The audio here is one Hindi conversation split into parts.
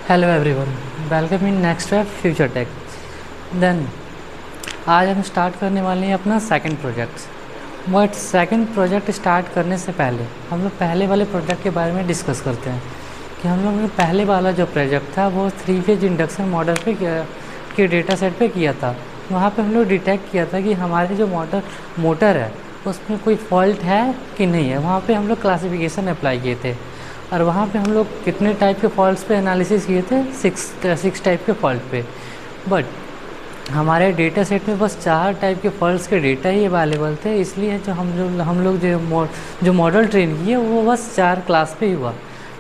Hello everyone, welcome in next web future tech. Then आज हम स्टार्ट करने वाले हैं अपना second project. But second project start करने से पहले हम लोग पहले वाले प्रोजेक्ट के बारे में डिस्कस करते हैं कि हम लोग ने पहले वाला जो प्रोजेक्ट था वो 3 फेज इंडक्शन मॉडल पे के डेटा सेट पे किया था। वहाँ पे हम लोग डिटेक्ट किया था कि हमारे जो मोटर है उसमें कोई फॉल्ट है कि नहीं है। वहाँ पे हम लोग क्लासिफिकेशन अप्लाई किए थे और वहाँ पे हम लोग कितने टाइप के फॉल्ट्स पे एनालिसिस किए थे, सिक्स टाइप के फॉल्ट पे। बट हमारे डेटा सेट में बस 4 टाइप के फॉल्ट्स के डेटा ही अवेलेबल थे, इसलिए जो हम लोग जो मॉडल ट्रेन किए वो बस 4 क्लास पे ही हुआ।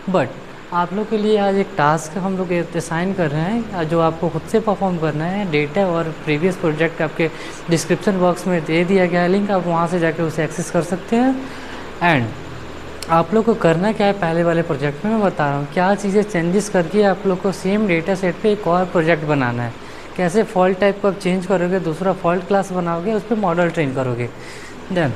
बट आप लोग के लिए आज एक टास्क हम लोग असाइन कर रहे हैं जो आपको खुद से परफॉर्म करना है। डेटा और प्रीवियस प्रोजेक्ट आपके डिस्क्रिप्शन बॉक्स में दे दिया गया है लिंक, आप वहाँ से जाकर उसे एक्सेस कर सकते हैं। एंड आप लोग को करना क्या है, पहले वाले प्रोजेक्ट में मैं बता रहा हूँ क्या चीज़ें चेंजेस करके आप लोग को सेम डेटा सेट पे एक और प्रोजेक्ट बनाना है। कैसे फॉल्ट टाइप को आप चेंज करोगे, दूसरा फॉल्ट क्लास बनाओगे, उस पर मॉडल ट्रेन करोगे। देन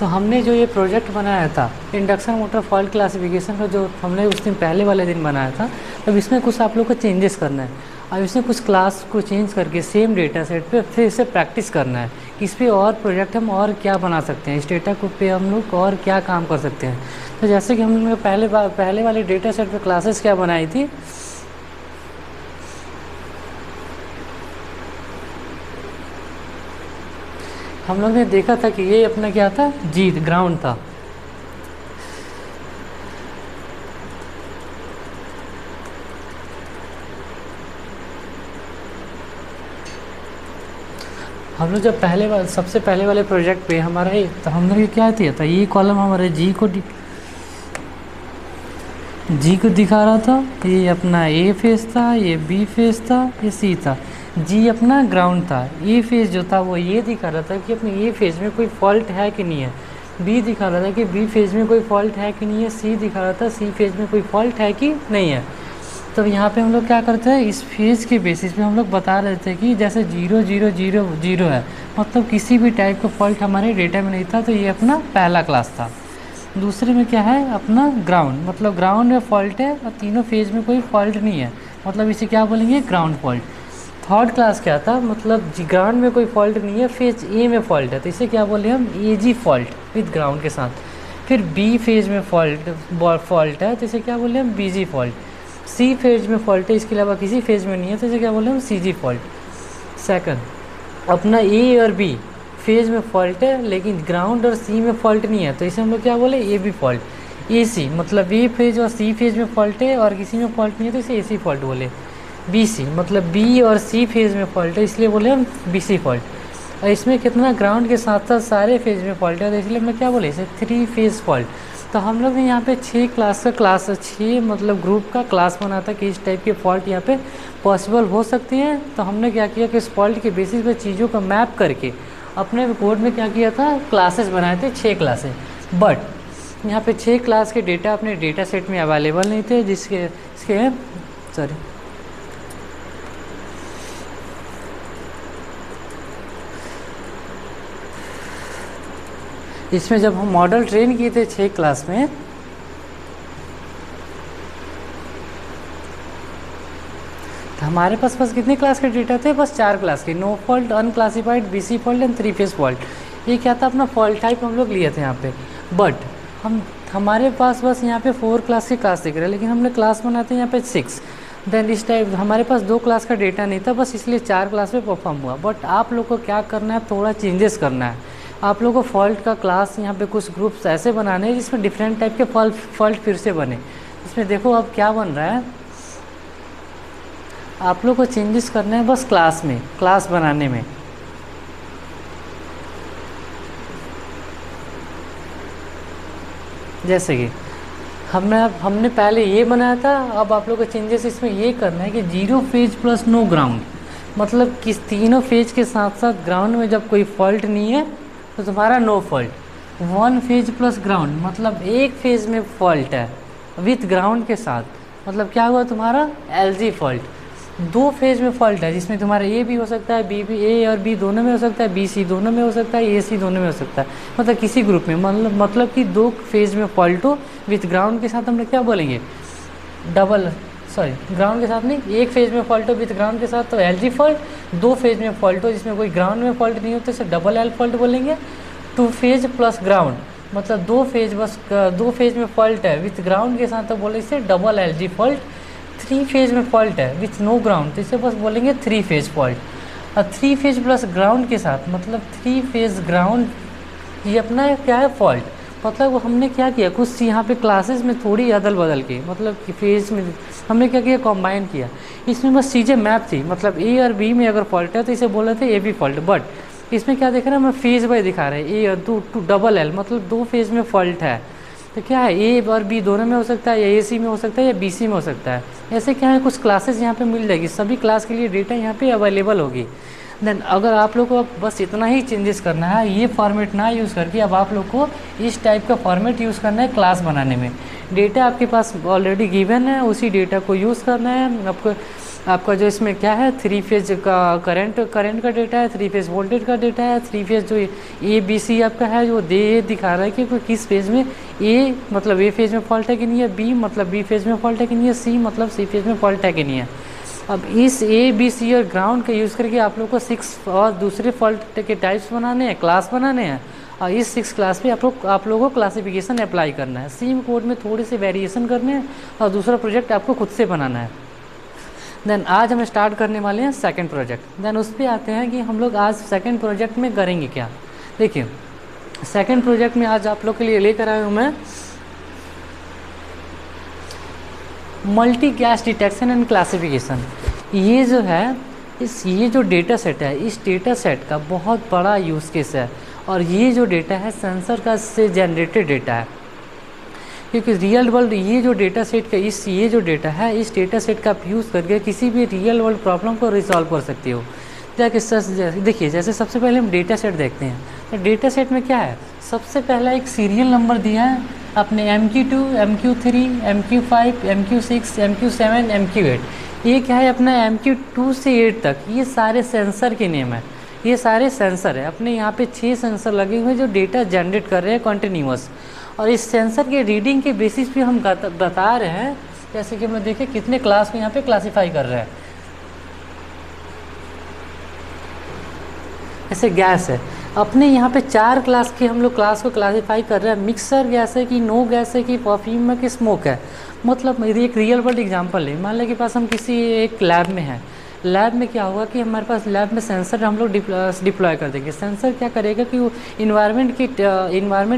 तो हमने जो ये प्रोजेक्ट बनाया था इंडक्शन मोटर फॉल्ट क्लासिफिकेशन का, जो हमने उस दिन पहले वाले दिन बनाया था, अब इसमें कुछ आप लोग को चेंजेस करना है। अब इसमें कुछ क्लास को चेंज करके सेम डेटा सेट पे फिर इसे प्रैक्टिस करना है कि इस पर और प्रोजेक्ट हम और क्या बना सकते हैं, इस डेटा को पे हम लोग और क्या काम कर सकते हैं। तो जैसे कि हम लोग पहले वाले डेटा सेट पे क्लासेस क्या बनाई थी, हम लोग ने देखा था कि ये अपना क्या था, जीत ग्राउंड था। हम लोग जब सबसे पहले वाले प्रोजेक्ट पे हमारा तो हम लोग ये क्या था, ये कॉलम हमारे जी को दिखा रहा था। ये अपना ए फेज था, ये बी फेज था, ये सी था। जी अपना ग्राउंड था। ए फेज जो था वो ये दिखा रहा था कि अपने ए फेज में कोई फॉल्ट है कि नहीं है। बी दिखा रहा था कि बी फेज में कोई फॉल्ट है कि नहीं है। सी दिखा रहा था सी फेज में कोई फॉल्ट है कि नहीं है। तो यहाँ पे हम लोग क्या करते हैं, इस फेज के बेसिस पे हम लोग बता रहे थे कि जैसे 0 0 0 0 है, मतलब किसी भी टाइप का फॉल्ट हमारे डेटा में नहीं था, तो ये अपना पहला क्लास था। दूसरे में क्या है, अपना ग्राउंड, मतलब ग्राउंड में फॉल्ट है और तीनों फेज में कोई फॉल्ट नहीं है, मतलब इसे क्या बोलेंगे, ग्राउंड फॉल्ट। थर्ड क्लास क्या था, मतलब ग्राउंड में कोई फॉल्ट नहीं है, फेज ए में फॉल्ट है, तो इसे क्या बोले हम, ए जी फॉल्ट विद ग्राउंड के साथ। फिर बी फेज में फॉल्ट है, तो इसे क्या बोले हम, बी जी फॉल्ट। सी फेज में फॉल्ट है, इसके अलावा किसी फेज में नहीं है, तो इसे क्या बोले हम, सी जी फॉल्ट। सेकंड, अपना ए और बी फेज में फॉल्ट है लेकिन ग्राउंड और सी में फॉल्ट नहीं है, तो इसे हम लोग क्या बोले, ए बी फॉल्ट। ए सी मतलब ए फेज और सी फेज में फॉल्ट है और किसी में फॉल्ट नहीं है, तो इसे ए सी फॉल्ट बोले। बी सी मतलब बी और सी फेज में फॉल्ट है, इसलिए बोले हम बी सी फॉल्ट। और इसमें कितना, ग्राउंड के साथ साथ सारे फेज में फॉल्ट है, तो इसलिए हमने क्या बोले, इसे 3 फेज फॉल्ट। तो हम लोग ने यहाँ पे 6 मतलब ग्रुप का क्लास बना था कि इस टाइप के फॉल्ट यहाँ पे पॉसिबल हो सकती हैं। तो हमने क्या किया कि इस फॉल्ट के बेसिस पे चीज़ों को मैप करके अपने कोड में क्या किया था, क्लासेस बनाए थे, 6 क्लासेस। बट यहाँ पे 6 क्लास के डेटा अपने डेटा सेट में अवेलेबल नहीं थे, इसमें जब हम मॉडल ट्रेन किए थे 6 क्लास में, तो हमारे पास बस कितने क्लास के डेटा थे, बस 4 क्लास के, no fault, unclassified, BC fault and 3 phase fault. ये क्या था, अपना फॉल्ट टाइप हम लोग लिए थे यहाँ पे। बट हमारे पास बस यहाँ पे 4 क्लास के क्लास दिख रहे हैं, लेकिन हमने क्लास बनाए थे यहाँ पे 6। देन इस टाइप हमारे पास 2 क्लास का डेटा नहीं था, बस इसलिए 4 क्लास में परफॉर्म हुआ। बट आप लोग को क्या करना है, थोड़ा चेंजेस करना है। आप लोग को फॉल्ट का क्लास यहाँ पे कुछ ग्रुप्स ऐसे बनाने हैं जिसमें डिफरेंट टाइप के फॉल्ट फिर से बने। इसमें देखो अब क्या बन रहा है, आप लोग को चेंजेस करना है बस क्लास बनाने में। जैसे कि हमने पहले ये बनाया था, अब आप लोग को चेंजेस इसमें ये करना है कि 0 फेज प्लस नो ग्राउंड, मतलब किस तीनों फेज के साथ साथ ग्राउंड में जब कोई फॉल्ट नहीं है तो तुम्हारा no fault. 1 phase plus ground मतलब एक फेज में फॉल्ट है विथ ग्राउंड के साथ, मतलब क्या हुआ तुम्हारा, एल जी फॉल्ट। दो फेज में फॉल्ट है जिसमें तुम्हारा ए भी हो सकता है, बी भी, ए और बी दोनों में हो सकता है, बी सी दोनों में हो सकता है, ए सी दोनों में हो सकता है, मतलब किसी ग्रुप में, मतलब कि दो फेज में फॉल्ट हो विथ ग्राउंड के साथ हम लोग क्या बोलेंगे, डबल, सॉरी ग्राउंड के साथ नहीं, एक फेज में फॉल्ट हो विथ ग्राउंड के साथ तो एल जी फॉल्ट, दो फेज में फॉल्ट हो जिसमें कोई ग्राउंड में फॉल्ट नहीं होता इसे डबल एल फॉल्ट बोलेंगे। टू फेज प्लस ग्राउंड, मतलब दो फेज, बस दो फेज में फॉल्ट है विथ ग्राउंड के साथ तो बोले इसे double L G fault. Three phase में फॉल्ट है विथ नो ग्राउंड तो इसे बस बोलेंगे थ्री फेज फॉल्ट। और थ्री फेज प्लस ग्राउंड के साथ मतलब थ्री फेज ग्राउंड, ये अपना क्या है फॉल्ट। मतलब वो हमने क्या किया कुछ यहाँ पे क्लासेस में थोड़ी अदल बदल के, मतलब कि फेज में हमने क्या किया कंबाइन किया, इसमें बस चीज़ें मैप थी, मतलब ए और बी में अगर फॉल्ट है तो इसे बोल रहे थे ए बी फॉल्ट, बट इसमें क्या देख रहे हैं हम फेज बाय दिखा रहे हैं, ए और टू डबल एल मतलब दो फेज में फॉल्ट है। तो क्या है ए और बी दोनों में हो सकता है, या ए सी में हो सकता है, या बी सी में हो सकता है। ऐसे क्या है कुछ क्लासेस यहाँ पे मिल जाएगी, सभी क्लास के लिए डेटा यहाँ पे अवेलेबल होगी। देन अगर आप लोग को अब बस इतना ही चेंजेस करना है, ये फॉर्मेट ना यूज़ करके अब आप लोग को इस टाइप का फॉर्मेट यूज़ करना है क्लास बनाने में। डेटा आपके पास ऑलरेडी गिवन है, उसी डेटा को यूज़ करना है आपको। आपका जो इसमें क्या है थ्री फेज का करंट का डेटा है, थ्री फेज वोल्टेज का डेटा है, थ्री फेज जो ए बी सी आपका है जो दे दिखा रहा है कि कोई किस फेज में ए मतलब ए फेज में फॉल्ट है कि नहीं है, बी मतलब बी फेज में फॉल्ट है कि नहीं है, सी मतलब सी फेज में फॉल्ट है कि नहीं है। अब इस ए बी सी और ग्राउंड का यूज़ करके आप लोग को 6 और दूसरे फॉल्ट के टाइप्स बनाने हैं, क्लास बनाने हैं, और इस 6 क्लास पे आप लोगों को क्लासिफिकेशन अप्लाई करना है। सेम कोड में थोड़े से वेरिएशन करने हैं और दूसरा प्रोजेक्ट आपको खुद से बनाना है। देन आज हम स्टार्ट करने वाले हैं सेकंड प्रोजेक्ट। देन उस पर आते हैं कि हम लोग आज सेकंड प्रोजेक्ट में करेंगे क्या। देखिए सेकंड प्रोजेक्ट में आज आप लोग के लिए लेकर आया हूँ मैं multi gas detection and classification. ये जो है ये जो डेटा सेट है, इस डेटा सेट का बहुत बड़ा यूज़ केस है, और ये जो डेटा है सेंसर का से जनरेटेड डेटा है, क्योंकि रियल वर्ल्ड ये जो डेटा सेट का ये जो डेटा है इस डेटा सेट का आप यूज़ करके किसी भी रियल वर्ल्ड प्रॉब्लम को रिजॉल्व कर सकते हो। देखिए जैसे सबसे पहले हम डेटा सेट देखते हैं, तो डेटा सेट में क्या है, सबसे पहला एक सीरियल नंबर दिया है अपने MQ2, MQ3, MQ5, MQ6, MQ7, MQ8। ये क्या है अपना MQ2 से 8 तक, ये सारे सेंसर के नेम है, ये सारे सेंसर है। अपने यहाँ पे 6 सेंसर लगे हुए हैं जो डेटा जनरेट कर रहे हैं कॉन्टिन्यूस, और इस सेंसर के रीडिंग के बेसिस पे हम बता रहे हैं, जैसे कि हम देखें कितने क्लास को यहाँ पे क्लासीफाई कर रहे हैं। ऐसे गैस है अपने यहाँ पे 4 क्लास के हम लोग क्लास को क्लासीफाई कर रहे हैं, मिक्सर गैस है कि नो गैस है कि परफ्यूम है कि स्मोक है। मतलब यदि एक रियल वर्ल्ड एग्जांपल लें, मान लें कि पास हम किसी एक लैब में हैं, लैब में क्या होगा कि हमारे पास लैब में सेंसर हम लोग डिप्लॉय कर देंगे। सेंसर क्या करेगा कि वो इन्वायरमेंट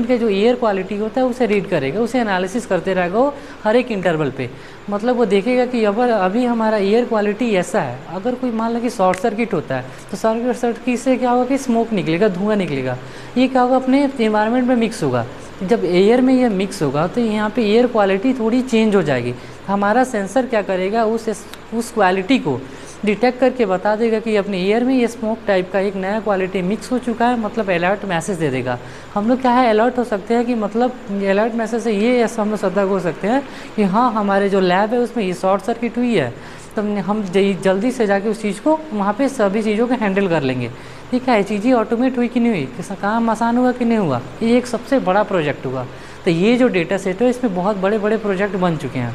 के जो एयर क्वालिटी होता है उसे रीड करेगा, उसे एनालिसिस करते रहेगा वो हर एक इंटरवल पे। मतलब वो देखेगा कि अभी हमारा एयर क्वालिटी ऐसा है, अगर कोई मान लो कि शॉर्ट सर्किट होता है तो शॉर्ट सर्किट से क्या होगा कि स्मोक निकलेगा, धुआं निकलेगा, ये क्या होगा अपने इन्वायरमेंट में मिक्स होगा। जब एयर में ये मिक्स होगा तो यहाँ पे एयर क्वालिटी थोड़ी चेंज हो जाएगी। हमारा सेंसर क्या करेगा उस क्वालिटी को डिटेक्ट करके बता देगा कि अपने एयर में ये स्मोक टाइप का एक नया क्वालिटी मिक्स हो चुका है, मतलब अलर्ट मैसेज दे देगा। हम लोग क्या है अलर्ट हो सकते हैं कि मतलब अलर्ट मैसेज से ये ऐसा हम लोग सतर्क हो सकते हैं कि हाँ हमारे जो लैब है उसमें ये शॉर्ट सर्किट हुई है, तो हम जल्दी से जाके उस चीज़ को वहाँ पे सभी चीज़ों को हैंडल कर लेंगे। ठीक है, चीज़ें ऑटोमेट हुई कि नहीं हुई, किस काम आसान हुआ कि नहीं हुआ, ये एक सबसे बड़ा प्रोजेक्ट हुआ। तो ये जो डेटा सेट है इसमें बहुत बड़े बड़े प्रोजेक्ट बन चुके हैं,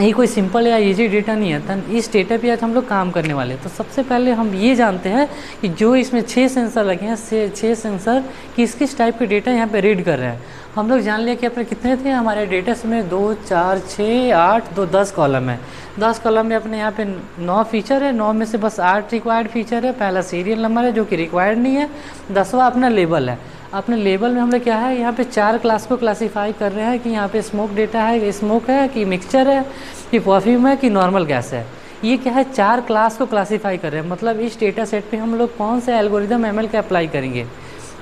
ये कोई सिंपल या इजी डेटा नहीं है। तो इस डेटा पे आज हम लोग काम करने वाले हैं। तो सबसे पहले हम ये जानते हैं कि जो इसमें 6 सेंसर लगे हैं, 6 सेंसर किस किस टाइप के डेटा यहाँ पे रीड कर रहे हैं। हम लोग जान लिया कि अपने कितने थे हमारे डेटा में 2 4 6 8 2 10 कॉलम है। 10 कॉलम में अपने यहाँ पे 9 फीचर है, 9 में से बस 8 रिक्वायर्ड फीचर है। पहला सीरियल नंबर है जो कि रिक्वायर्ड नहीं है, 10वां अपना लेबल है। अपने लेबल में हम लोग क्या है यहाँ पे 4 क्लास को क्लासीफाई कर रहे हैं कि यहाँ पे स्मोक डेटा है, स्मोक है कि मिक्सचर है कि परफ्यूम है कि नॉर्मल गैस है। ये क्या है 4 क्लास को क्लासीफाई कर रहे हैं। मतलब इस डेटा सेट पे हम लोग कौन सा एल्गोरिदम ML का अप्लाई करेंगे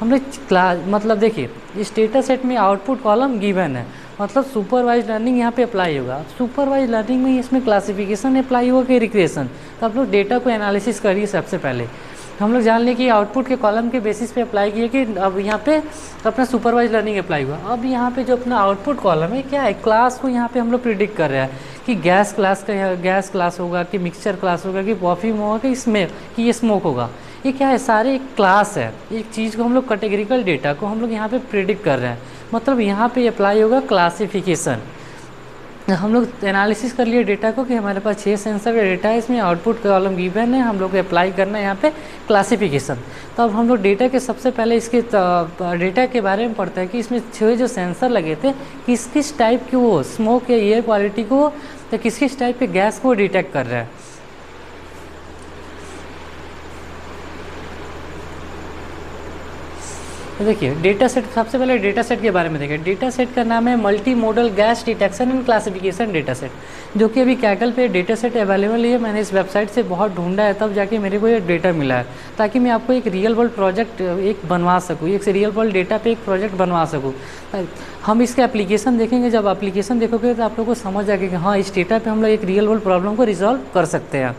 हम लोग क्लास। मतलब देखिए इस डेटा सेट में आउटपुट कॉलम गिवन है, मतलब सुपरवाइज लर्निंग यहाँ पे अप्लाई होगा। सुपरवाइज लर्निंग में इसमें क्लासिफिकेशन अप्लाई होगा कि रिग्रेशन। तो आप लोग डेटा को एनालिसिस करिए। सबसे पहले हम लोग जान लें कि आउटपुट के कॉलम के बेसिस पे अप्लाई किए कि अब यहाँ पे अपना सुपरवाइज लर्निंग अप्लाई हुआ। अब यहाँ पे जो अपना आउटपुट कॉलम है क्या है, क्लास को यहाँ पे हम लोग प्रिडिक्ट कर रहे हैं कि गैस क्लास होगा, कि मिक्सचर क्लास होगा, कि परफ्यूम होगा, कि ये स्मोक होगा। ये क्या है, सारे एक क्लास है, एक चीज़ को हम लोग कैटेगरिकल डेटा को हम लोग यहाँ पे प्रिडिक्ट कर रहे हैं। मतलब यहाँ पे अप्लाई होगा क्लासिफिकेशन। हम लोग एनालिसिस कर लिए डेटा को कि हमारे पास 6 सेंसर का डेटा है, इसमें आउटपुट कॉलम गिवन है, हम लोग को अप्लाई करना है यहाँ पे क्लासिफिकेशन। तो अब हम लोग डेटा के सबसे पहले इसके डेटा के बारे में पढ़ते हैं कि इसमें 6 जो सेंसर लगे थे किस किस टाइप के वो स्मोक या एयर क्वालिटी को या किस किस टाइप के गैस को डिटेक्ट कर रहे हैं। तो देखिए डेटा सेट, सबसे पहले डेटा सेट के बारे में देखिए। डेटा सेट का नाम है multi modal gas detection and classification data set, जो कि अभी कैगल पे डेटा सेट अवेलेबल है। मैंने इस वेबसाइट से बहुत ढूंढा है, तब जाके मेरे को ये डेटा मिला है, ताकि मैं आपको एक रियल वर्ल्ड प्रोजेक्ट एक बनवा सकूँ, एक रियल वर्ल्ड डेटा पे एक प्रोजेक्ट बनवा सकूँ। हम इसके एप्लीकेशन देखेंगे, जब एप्लीकेशन देखोगे तो आप लोग को समझ आएगा कि हाँ इस डेटा पर हम लोग एक रियल वर्ल्ड प्रॉब्लम को रिजॉल्व कर सकते हैं।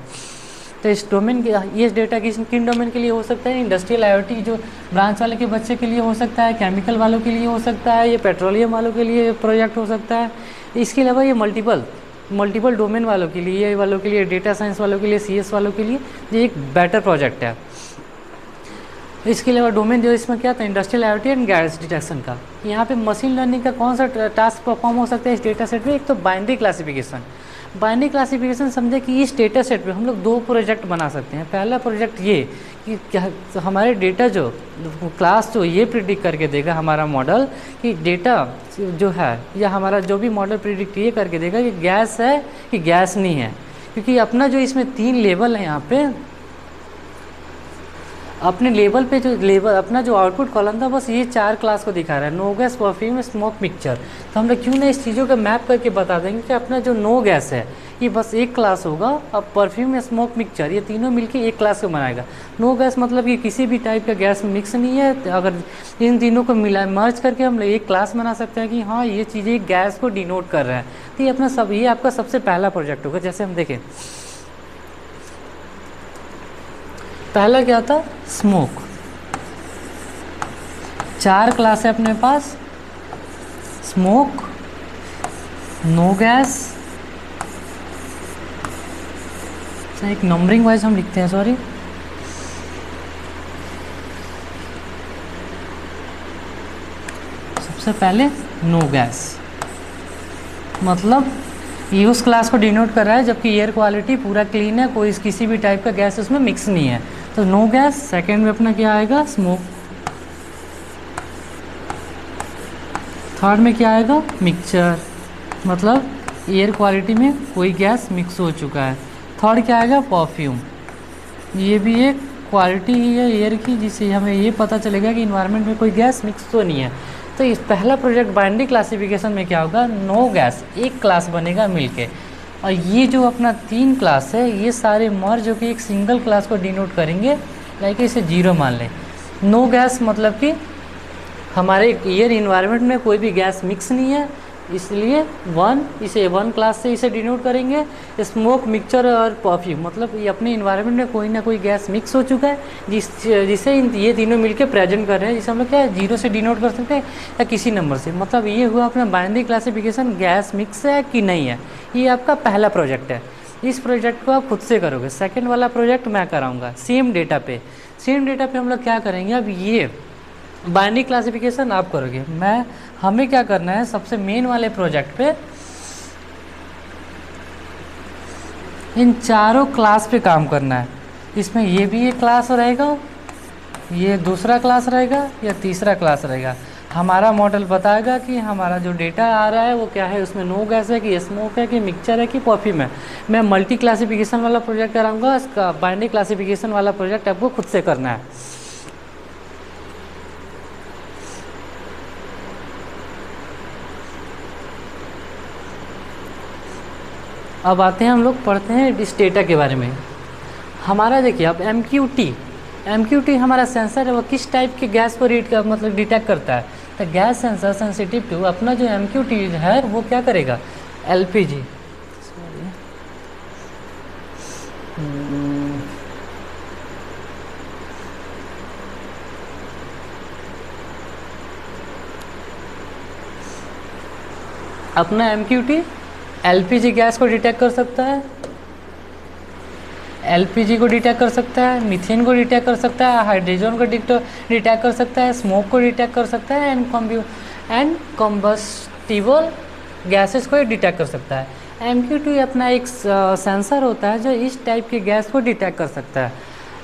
तो इस डोमेन के, ये डेटा किन डोमेन के लिए हो सकता है? इंडस्ट्रियल आईओटी जो ब्रांच वाले के बच्चे के लिए हो सकता है, केमिकल वालों के लिए हो सकता है, ये पेट्रोलियम वालों के लिए प्रोजेक्ट हो सकता है। इसके अलावा ये मल्टीपल डोमेन वालों के लिए, ये वालों के लिए, डेटा साइंस वालों के लिए, सीएस वालों के लिए ये एक बेटर प्रोजेक्ट है। इसके अलावा डोमेन जो इसमें क्या था, industrial IoT and gas detection का। यहाँ पे मशीन लर्निंग का कौन सा टास्क परफॉर्म हो सकता है इस डेटा सेट में? एक तो बाइनरी क्लासिफिकेशन। बाइनरी क्लासिफिकेशन समझे कि इस डेटा सेट पे हम लोग 2 प्रोजेक्ट बना सकते हैं। पहला प्रोजेक्ट ये कि क्या तो हमारे डेटा जो क्लास जो ये प्रिडिक्ट करके देगा हमारा मॉडल कि डेटा जो है या हमारा जो भी मॉडल प्रिडिक्ट ये करके देगा कि गैस है कि गैस नहीं है। क्योंकि अपना जो इसमें 3 लेवल है यहाँ पे, अपने लेवल पे जो लेवल अपना जो आउटपुट कॉलम था बस ये 4 क्लास को दिखा रहा है, no gas, perfume, smoke, mixture. तो हम लोग क्यों ना इस चीज़ों का मैप करके बता देंगे कि अपना जो नो गैस है ये बस एक क्लास होगा, अब परफ्यूम या स्मोक, मिक्सचर ये तीनों मिलके एक क्लास को बनाएगा। नो गैस मतलब कि किसी भी टाइप का गैस मिक्स नहीं है। अगर इन तीनों को मिला मर्ज करके हम लोग एक क्लास बना सकते हैं कि हाँ ये चीज़ें गैस को डिनोट कर रहा है। तो ये आपका सबसे पहला प्रोजेक्ट होगा। जैसे हम देखें, पहला क्या था, स्मोक। 4 क्लास है अपने पास, स्मोक, नो गैस, एक नंबरिंग वाइज हम लिखते हैं, सॉरी, सबसे पहले नो गैस, मतलब ये उस क्लास को डिनोट कर रहा है जबकि एयर क्वालिटी पूरा क्लीन है, कोई किसी भी टाइप का गैस उसमें मिक्स नहीं है। तो नो गैस। सेकेंड में अपना क्या आएगा, स्मोक। थर्ड में क्या आएगा, मिक्सचर, मतलब एयर क्वालिटी में कोई गैस मिक्स हो चुका है। थर्ड क्या आएगा, परफ्यूम। ये भी एक क्वालिटी ही है एयर की, जिससे हमें ये पता चलेगा कि इन्वायरमेंट में कोई गैस मिक्स तो नहीं है। तो इस पहला प्रोजेक्ट बाइनरी क्लासिफिकेशन में क्या होगा, नो गैस एक क्लास बनेगा मिलके, और ये जो अपना 3 क्लास है ये सारे मर्ज जो कि एक सिंगल क्लास को डिनोट करेंगे। लाइक इसे 0 मान लें। नो गैस मतलब कि हमारे एयर इन्वायरमेंट में कोई भी गैस मिक्स नहीं है, इसलिए 1, इसे 1 क्लास से इसे डिनोट करेंगे। स्मोक, मिक्सचर और परफ्यूम मतलब ये अपने इन्वायरमेंट में कोई ना कोई गैस मिक्स हो चुका है, जिसे ये तीनों मिलके प्रेजेंट कर रहे हैं, जिसे हम लोग क्या है 0 से डिनोट कर सकते हैं या किसी नंबर से। मतलब ये हुआ अपना बाइनरी क्लासिफिकेशन, गैस मिक्स है कि नहीं है। ये आपका पहला प्रोजेक्ट है। इस प्रोजेक्ट को आप खुद से करोगे। सेकेंड वाला प्रोजेक्ट मैं कराऊँगा सेम डेटा पे हम लोग क्या करेंगे, अब ये बाइनरी क्लासिफिकेशन आप करोगे, हमें क्या करना है, सबसे मेन वाले प्रोजेक्ट पे इन चारों क्लास पे काम करना है। इसमें ये भी एक क्लास रहेगा, ये दूसरा क्लास रहेगा, या तीसरा क्लास रहेगा। हमारा मॉडल बताएगा कि हमारा जो डेटा आ रहा है वो क्या है, उसमें नो गैस है कि स्मोक है कि मिक्सचर है कि परफ्यूम है। मैं मल्टी क्लासिफिकेशन वाला प्रोजेक्ट कराऊंगा, इसका बाइनरी क्लासिफिकेशन वाला प्रोजेक्ट आपको खुद से करना है। अब आते हैं, हम लोग पढ़ते हैं इस डेटा के बारे में। हमारा देखिए अब MQT हमारा सेंसर है, वो किस टाइप के गैस को मतलब डिटेक्ट करता है। तो गैस सेंसर सेंसिटिव टू अपना जो MQT है वो क्या करेगा, LPG, अपना MQT एलपीजी गैस को डिटेक्ट कर सकता है, एलपीजी को डिटेक्ट कर सकता है, मीथेन को डिटेक्ट कर सकता है, हाइड्रोजन को डिटेक्ट कर सकता है, स्मोक को डिटेक्ट कर सकता है, एंड कॉम्बस्टिबल गैसेस को डिटेक्ट कर सकता है। MQ2 अपना एक सेंसर होता है जो इस टाइप के गैस को डिटेक्ट कर सकता है।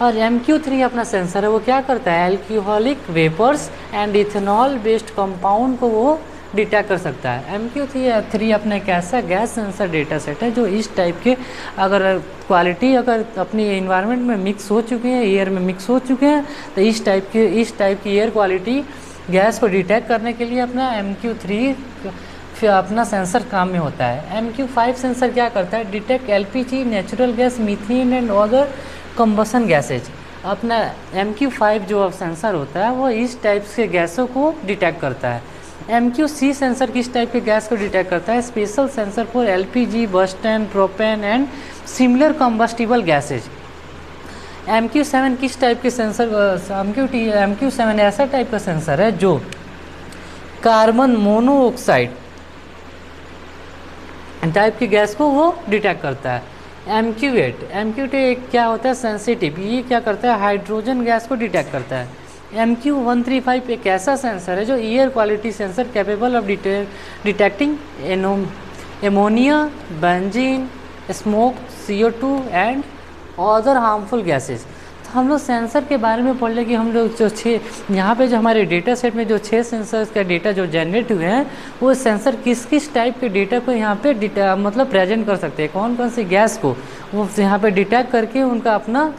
और MQ3 अपना सेंसर है, वो क्या करता है, alcoholic vapours and ethanol based compound को वो डिटेक्ट कर सकता है। MQ3 अपना एक ऐसा गैस सेंसर डेटा सेट है जो इस टाइप के अगर क्वालिटी अगर अपनी इन्वायरमेंट में मिक्स हो चुके हैं, एयर में मिक्स हो चुके हैं, तो इस टाइप की एयर क्वालिटी गैस को डिटेक्ट करने के लिए अपना MQ3 फिर अपना सेंसर काम में होता है। MQ5 सेंसर क्या करता है, detect LPG, natural gas, methane and other combustion gases. अपना MQ5 जो सेंसर होता है वो इस टाइप के गैसों को डिटेक्ट करता है। MQ6 सेंसर किस टाइप के गैस को डिटेक्ट करता है, special sensor for LPG, butane, propane and similar combustible gases. MQ7 किस टाइप के सेंसर, MQ7 ऐसा टाइप का सेंसर है जो कार्बन मोनोऑक्साइड टाइप की गैस को वो डिटेक्ट करता है। MQ8 क्या होता है, सेंसिटिव, ये क्या करता है, हाइड्रोजन गैस को डिटेक्ट करता है। MQ135 एक ऐसा सेंसर है जो air quality sensor capable of detecting ammonia, benzene, smoke, CO2 and other harmful gases. तो हम लोग सेंसर के बारे में पढ़ लें कि हम लोग जो यहाँ पे जो हमारे डेटा सेट में जो 6 सेंसर्स का डेटा जो जनरेट हुए हैं, वो सेंसर किस किस टाइप के डेटा को यहाँ पे मतलब प्रेजेंट कर सकते हैं, कौन कौन सी गैस को वो यहाँ पे डिटेक्ट करके उनका अपना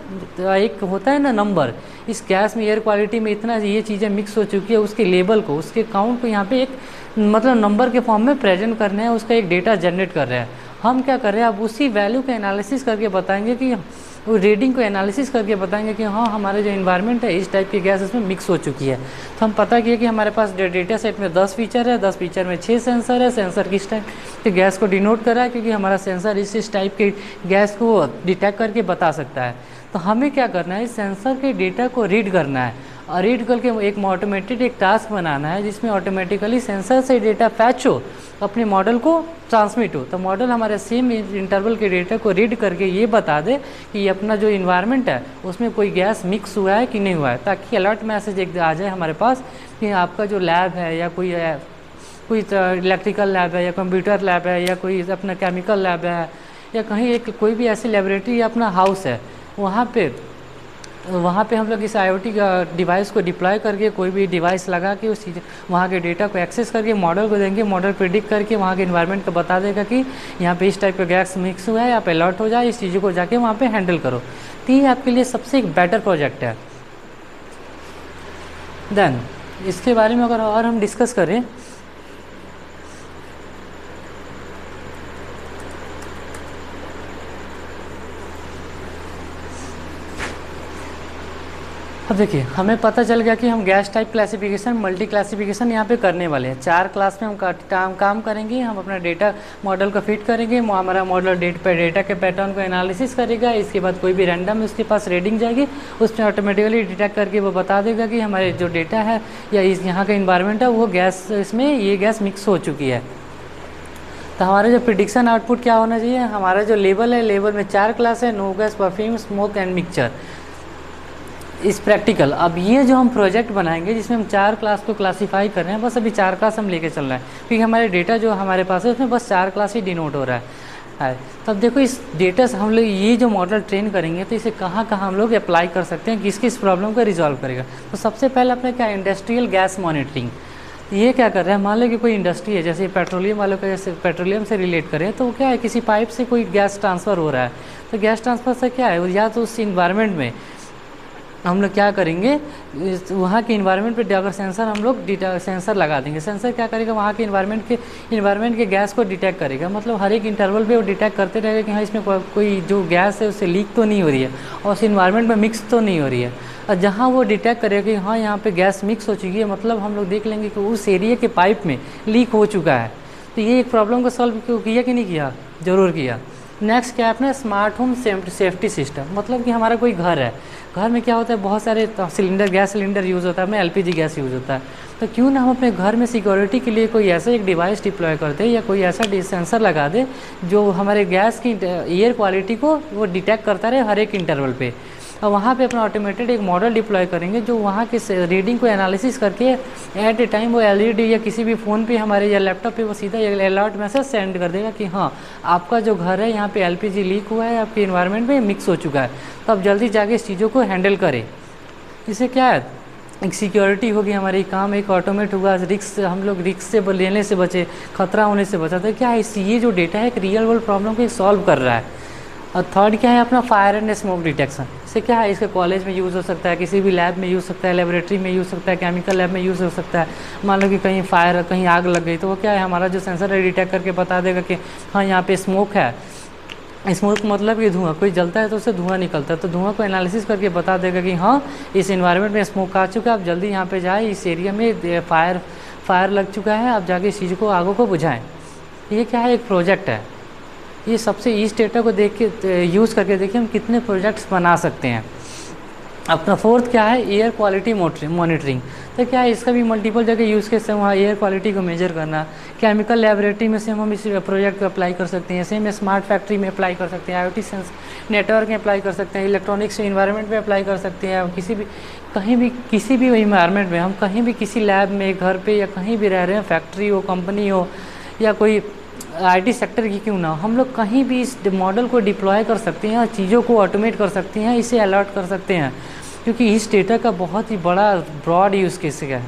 एक होता है ना नंबर, इस गैस में एयर क्वालिटी में इतना ये चीज़ें मिक्स हो चुकी है, उसके लेवल को, उसके काउंट को यहाँ पे एक मतलब नंबर के फॉर्म में प्रेजेंट करना है, उसका एक डेटा जनरेट कर रहे हैं। हम क्या कर रहे हैं, अब उसी वैल्यू का एनालिसिस करके बताएंगे कि वो रीडिंग को एनालिसिस करके बताएंगे कि हाँ हमारे जो इन्वायरमेंट है इस टाइप की गैस इसमें मिक्स हो चुकी है। तो हम पता किया कि हमारे पास डेटा सेट में 10 फीचर है, 10 फीचर में 6 सेंसर है। सेंसर किस टाइप के गैस को डिनोट कर रहा है, क्योंकि हमारा सेंसर इस टाइप के गैस को डिटेक्ट करके बता सकता है। तो हमें क्या करना है, इस सेंसर के डेटा को रीड करना है और रीड करके एक ऑटोमेटेड एक टास्क बनाना है जिसमें ऑटोमेटिकली सेंसर से डेटा फैच हो, अपने मॉडल को ट्रांसमिट हो। तो मॉडल हमारे सेम इंटरवल के डेटा को रीड करके ये बता दे कि ये अपना जो इन्वायरमेंट है उसमें कोई गैस मिक्स हुआ है कि नहीं हुआ है, ताकि अलर्ट मैसेज एक आ जाए हमारे पास कि आपका जो लैब है या कोई इलेक्ट्रिकल लैब है या कंप्यूटर लैब है या कोई अपना केमिकल लैब है या कहीं एक कोई भी ऐसी लेबोरेटरी या अपना हाउस है, वहाँ पे हम लोग इस IoT का डिवाइस को डिप्लॉय करके कोई भी डिवाइस लगा के उस वहाँ के डेटा को एक्सेस करके मॉडल को देंगे। मॉडल प्रिडिक्ट करके वहाँ के इन्वायरमेंट को बता देगा कि यहाँ पे इस टाइप का गैस मिक्स हुआ है, आप अलर्ट हो जाए, इस चीज़ों को जाके वहाँ पे हैंडल करो। तो ये आपके लिए सबसे एक बेटर प्रोजेक्ट है। देन इसके बारे में अगर और हम डिस्कस करें, अब देखिए हमें पता चल गया कि हम gas type classification, multi classification यहाँ पे करने वाले हैं। 4 क्लास में हम काम करेंगे। हम अपना डेटा मॉडल को फिट करेंगे, हमारा मॉडल डेटा के पैटर्न को एनालिसिस करेगा। इसके बाद कोई भी रैंडम उसके पास रीडिंग जाएगी, उसमें ऑटोमेटिकली डिटेक्ट करके वो बता देगा कि हमारे जो डेटा है या इस यहाँ का इन्वायरमेंट है वो गैस, इसमें ये गैस मिक्स हो चुकी है। तो हमारा जो प्रिडिक्शन आउटपुट क्या होना चाहिए, हमारा जो लेवल है, लेवल में 4 क्लास है, no gas, perfume, smoke and mixture. इस प्रैक्टिकल, अब ये जो हम प्रोजेक्ट बनाएंगे जिसमें हम 4 क्लास को क्लासीफाई कर रहे हैं, बस अभी 4 क्लास हम लेके चल रहे हैं क्योंकि हमारे डेटा जो हमारे पास है उसमें बस 4 क्लास ही डिनोट हो रहा है। तब देखो इस डेटा से हम लोग ये जो मॉडल ट्रेन करेंगे तो इसे कहाँ कहाँ हम लोग अप्लाई कर सकते हैं, किस किस प्रॉब्लम को रिजॉल्व करेगा। तो सबसे पहले अपने क्या, इंडस्ट्रियल गैस मॉनिटरिंग। ये क्या कर रहे हैं, मान लो कि कोई इंडस्ट्री है, जैसे पेट्रोलियम वालों का, जैसे पेट्रोलियम से रिलेट करें तो क्या है, किसी पाइप से कोई गैस ट्रांसफ़र हो रहा है। तो गैस ट्रांसफ़र से क्या है, या तो उस इन्वायरमेंट में हम लोग क्या करेंगे, वहाँ के इन्वायरमेंट पे अगर सेंसर हम लोग सेंसर लगा देंगे। सेंसर क्या करेगा, वहाँ के इन्वायरमेंट के गैस को डिटेक्ट करेगा। मतलब हर एक इंटरवल पे वो डिटेक्ट करते रहेगा कि हाँ इसमें कोई जो गैस है उससे लीक तो नहीं हो रही है और उस इन्वायरमेंट में मिक्स तो नहीं हो रही है। और जहाँ वो डिटेक्ट करेगा कि हाँ यहाँ पे गैस मिक्स हो चुकी है, मतलब हम लोग देख लेंगे कि उस एरिया के पाइप में लीक हो चुका है। तो ये एक प्रॉब्लम को सॉल्व किया कि नहीं किया, ज़रूर किया। नेक्स्ट क्या है अपना स्मार्ट होम सेफ्टी सिस्टम, मतलब कि हमारा कोई घर है, घर में क्या होता है बहुत सारे सिलेंडर, गैस सिलेंडर यूज़ होता है, अपने एलपीजी गैस यूज़ होता है, तो क्यों ना हम अपने घर में सिक्योरिटी के लिए कोई ऐसा एक डिवाइस डिप्लॉय करते या कोई ऐसा सेंसर लगा दे जो हमारे गैस की एयर क्वालिटी को वो डिटेक्ट करता रहे हर एक इंटरवल पे, और वहाँ पे अपना ऑटोमेटेड एक मॉडल डिप्लॉय करेंगे जो वहाँ के रीडिंग को एनालिसिस करके एट ए टाइम वो एलईडी या किसी भी फ़ोन पे हमारे या लैपटॉप पे वो सीधा अलर्ट मैसेज सेंड कर देगा कि हाँ आपका जो घर है यहाँ पे एलपीजी लीक हुआ है, आपके इन्वायरमेंट में मिक्स हो चुका है, तो आप जल्दी जाके इस चीज़ों को हैंडल करें। इससे क्या है एक सिक्योरिटी होगी, हमारी काम एक ऑटोमेट होगा, रिस्क हम लोग रिस्क से लेने से बचे, खतरा होने से बचा। तो क्या है ये जो डेटा है एक रियल वर्ल्ड प्रॉब्लम को सॉल्व कर रहा है। और थर्ड क्या है अपना फायर एंड स्मोक डिटेक्शन, इससे क्या है इसके कॉलेज में यूज़ हो सकता है, किसी भी लैब में यूज़ हो सकता है, लेबोरेटरी में यूज़ हो सकता है, केमिकल लैब में यूज़ हो सकता है। मान लो कि कहीं फायर, कहीं आग लग गई तो वो क्या है हमारा जो सेंसर है डिटेक्ट करके बता देगा कि हाँ यहाँ पे स्मोक है। स्मोक मतलब कि धुआं, कोई जलता है तो उससे धुआं निकलता है, तो धुआं को एनालिसिस करके बता देगा कि हाँ इस इन्वायरमेंट में स्मोक आ चुका है, आप जल्दी यहाँ पे जाए, इस एरिया में फायर लग चुका है, आप जाके इस चीज़ को आगों को बुझाएँ। ये क्या है एक प्रोजेक्ट है, ये सबसे इस डेटा को देख के यूज़ करके देखिए हम कितने प्रोजेक्ट्स बना सकते हैं। अपना फोर्थ क्या है एयर क्वालिटी मॉनिटरिंग, तो क्या है इसका भी मल्टीपल जगह यूज़ केस है, वहाँ एयर क्वालिटी को मेजर करना। केमिकल लेबोरेटरी में से हम इस प्रोजेक्ट को अप्लाई कर सकते हैं, सेम स्मार्ट फैक्ट्री में अप्लाई कर सकते हैं, आईओटी सेंस नेटवर्क में अप्लाई कर सकते हैं, इलेक्ट्रॉनिक्स इन्वायरमेंट में अप्लाई कर सकते हैं, किसी भी कहीं भी किसी भी इन्वायरमेंट में हम कहीं भी किसी लैब में, घर पे या कहीं भी रह रहे हैं, फैक्ट्री हो, कंपनी हो या कोई आईटी सेक्टर की क्यों ना, हम लोग कहीं भी इस मॉडल को डिप्लॉय कर सकते हैं, चीज़ों को ऑटोमेट कर सकते हैं, इसे अलर्ट कर सकते हैं, क्योंकि इस डेटा का बहुत ही बड़ा ब्रॉड यूज़ केस है।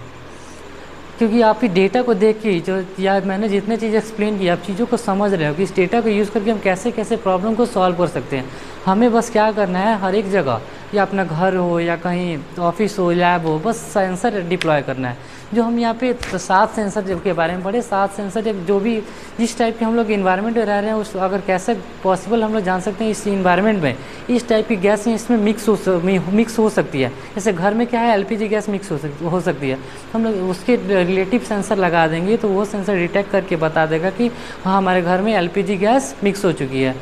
क्योंकि आप ही डेटा को देख के जो या मैंने जितने चीज़ एक्सप्लेन की आप चीज़ों को समझ रहे हो कि इस डेटा को यूज़ करके हम कैसे कैसे प्रॉब्लम को सॉल्व कर सकते हैं। हमें बस क्या करना है हर एक जगह, या अपना घर हो या कहीं ऑफिस हो, लैब हो, बस सेंसर डिप्लॉय करना है। जो हम यहाँ पे 7 सेंसर के बारे में पढ़े, 7 सेंसर जो भी जिस टाइप के हम लोग इन्वायरमेंट में रह रहे हैं उस अगर कैसे पॉसिबल हम लोग जान सकते हैं इस इन्वायरमेंट में इस टाइप की गैस इसमें मिक्स हो सकती है। जैसे घर में क्या है एलपीजी गैस मिक्स हो सकती है, हम लोग उसके रिलेटिव सेंसर लगा देंगे तो वो सेंसर डिटेक्ट करके बता देगा कि हाँ हमारे घर में एलपीजी गैस मिक्स हो चुकी है।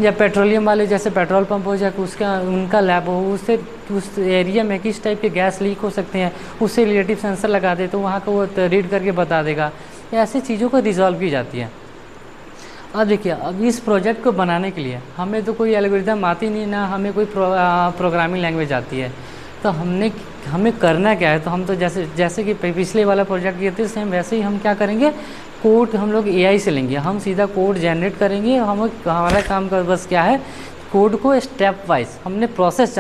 या पेट्रोलियम वाले जैसे पेट्रोल पंप हो जाए उसका उनका लैब हो, उससे उस एरिया में किस टाइप के गैस लीक हो सकते हैं उससे रिलेटिव सेंसर लगा दे तो वहाँ को वो रीड करके बता देगा। ऐसी चीज़ों को रिजॉल्व की जाती है। अब देखिए अब इस प्रोजेक्ट को बनाने के लिए हमें तो कोई एल्गोरिथम आती नहीं, ना हमें कोई प्रोग्रामिंग लैंग्वेज आती है, तो हमें करना क्या है, तो हम तो जैसे कि पिछले वाला प्रोजेक्ट किए थे सेम वैसे ही हम क्या करेंगे कोड हम लोग एआई से लेंगे, हम सीधा कोड जनरेट करेंगे। हमारा काम का बस क्या है कोड को स्टेप वाइज हमने प्रोसेस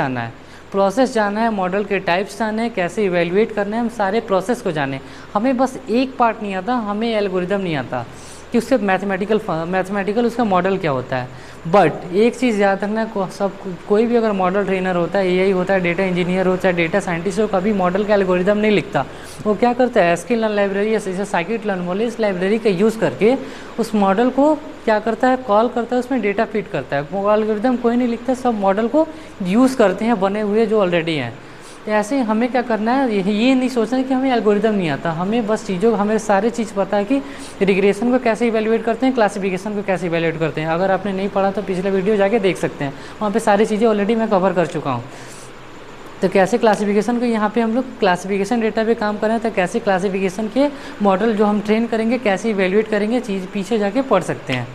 जाना है, मॉडल के टाइप्स जाने हैं, कैसे इवेल्युएट करना है, हम सारे प्रोसेस को जाने। हमें बस एक पार्ट नहीं आता, हमें एल्गोरिदम नहीं आता कि उससे मैथमेटिकल उसका मॉडल क्या होता है। बट एक चीज़ याद रखना कोई भी अगर मॉडल ट्रेनर होता है, एआई होता है, डेटा इंजीनियर होता है, डेटा साइंटिस्ट हो, कभी मॉडल का एल्गोरिदम नहीं लिखता। वो क्या करता है स्किल लर्न लाइब्रेरी जैसे साइकिट लर्न बोले इस लाइब्रेरी का यूज़ करके उस मॉडल को क्या करता है कॉल करता है, उसमें डेटा फिट करता है। वो एल्गोरिदम कोई नहीं लिखता, सब मॉडल को यूज़ करते हैं बने हुए जो ऑलरेडी हैं। ऐसे ही हमें क्या करना है ये नहीं सोचना है कि हमें एल्गोरिदम नहीं आता, हमें बस हमें सारी चीज़ पता है कि रिग्रेशन को कैसे इवैल्यूएट करते हैं, क्लासिफिकेशन को कैसे इवैल्यूएट करते हैं। अगर आपने नहीं पढ़ा तो पिछले वीडियो जाके देख सकते हैं, वहाँ पे सारी चीज़ें ऑलरेडी मैं कवर कर चुका हूँ। तो कैसे क्लासिफिकेशन को यहाँ पे हम लोग क्लासिफिकेशन डेटा पे काम कर रहे हैं, तो कैसे क्लासिफिकेशन के मॉडल जो हम ट्रेन करेंगे कैसे इवैल्यूएट करेंगे चीज़ पीछे जाके पढ़ सकते हैं।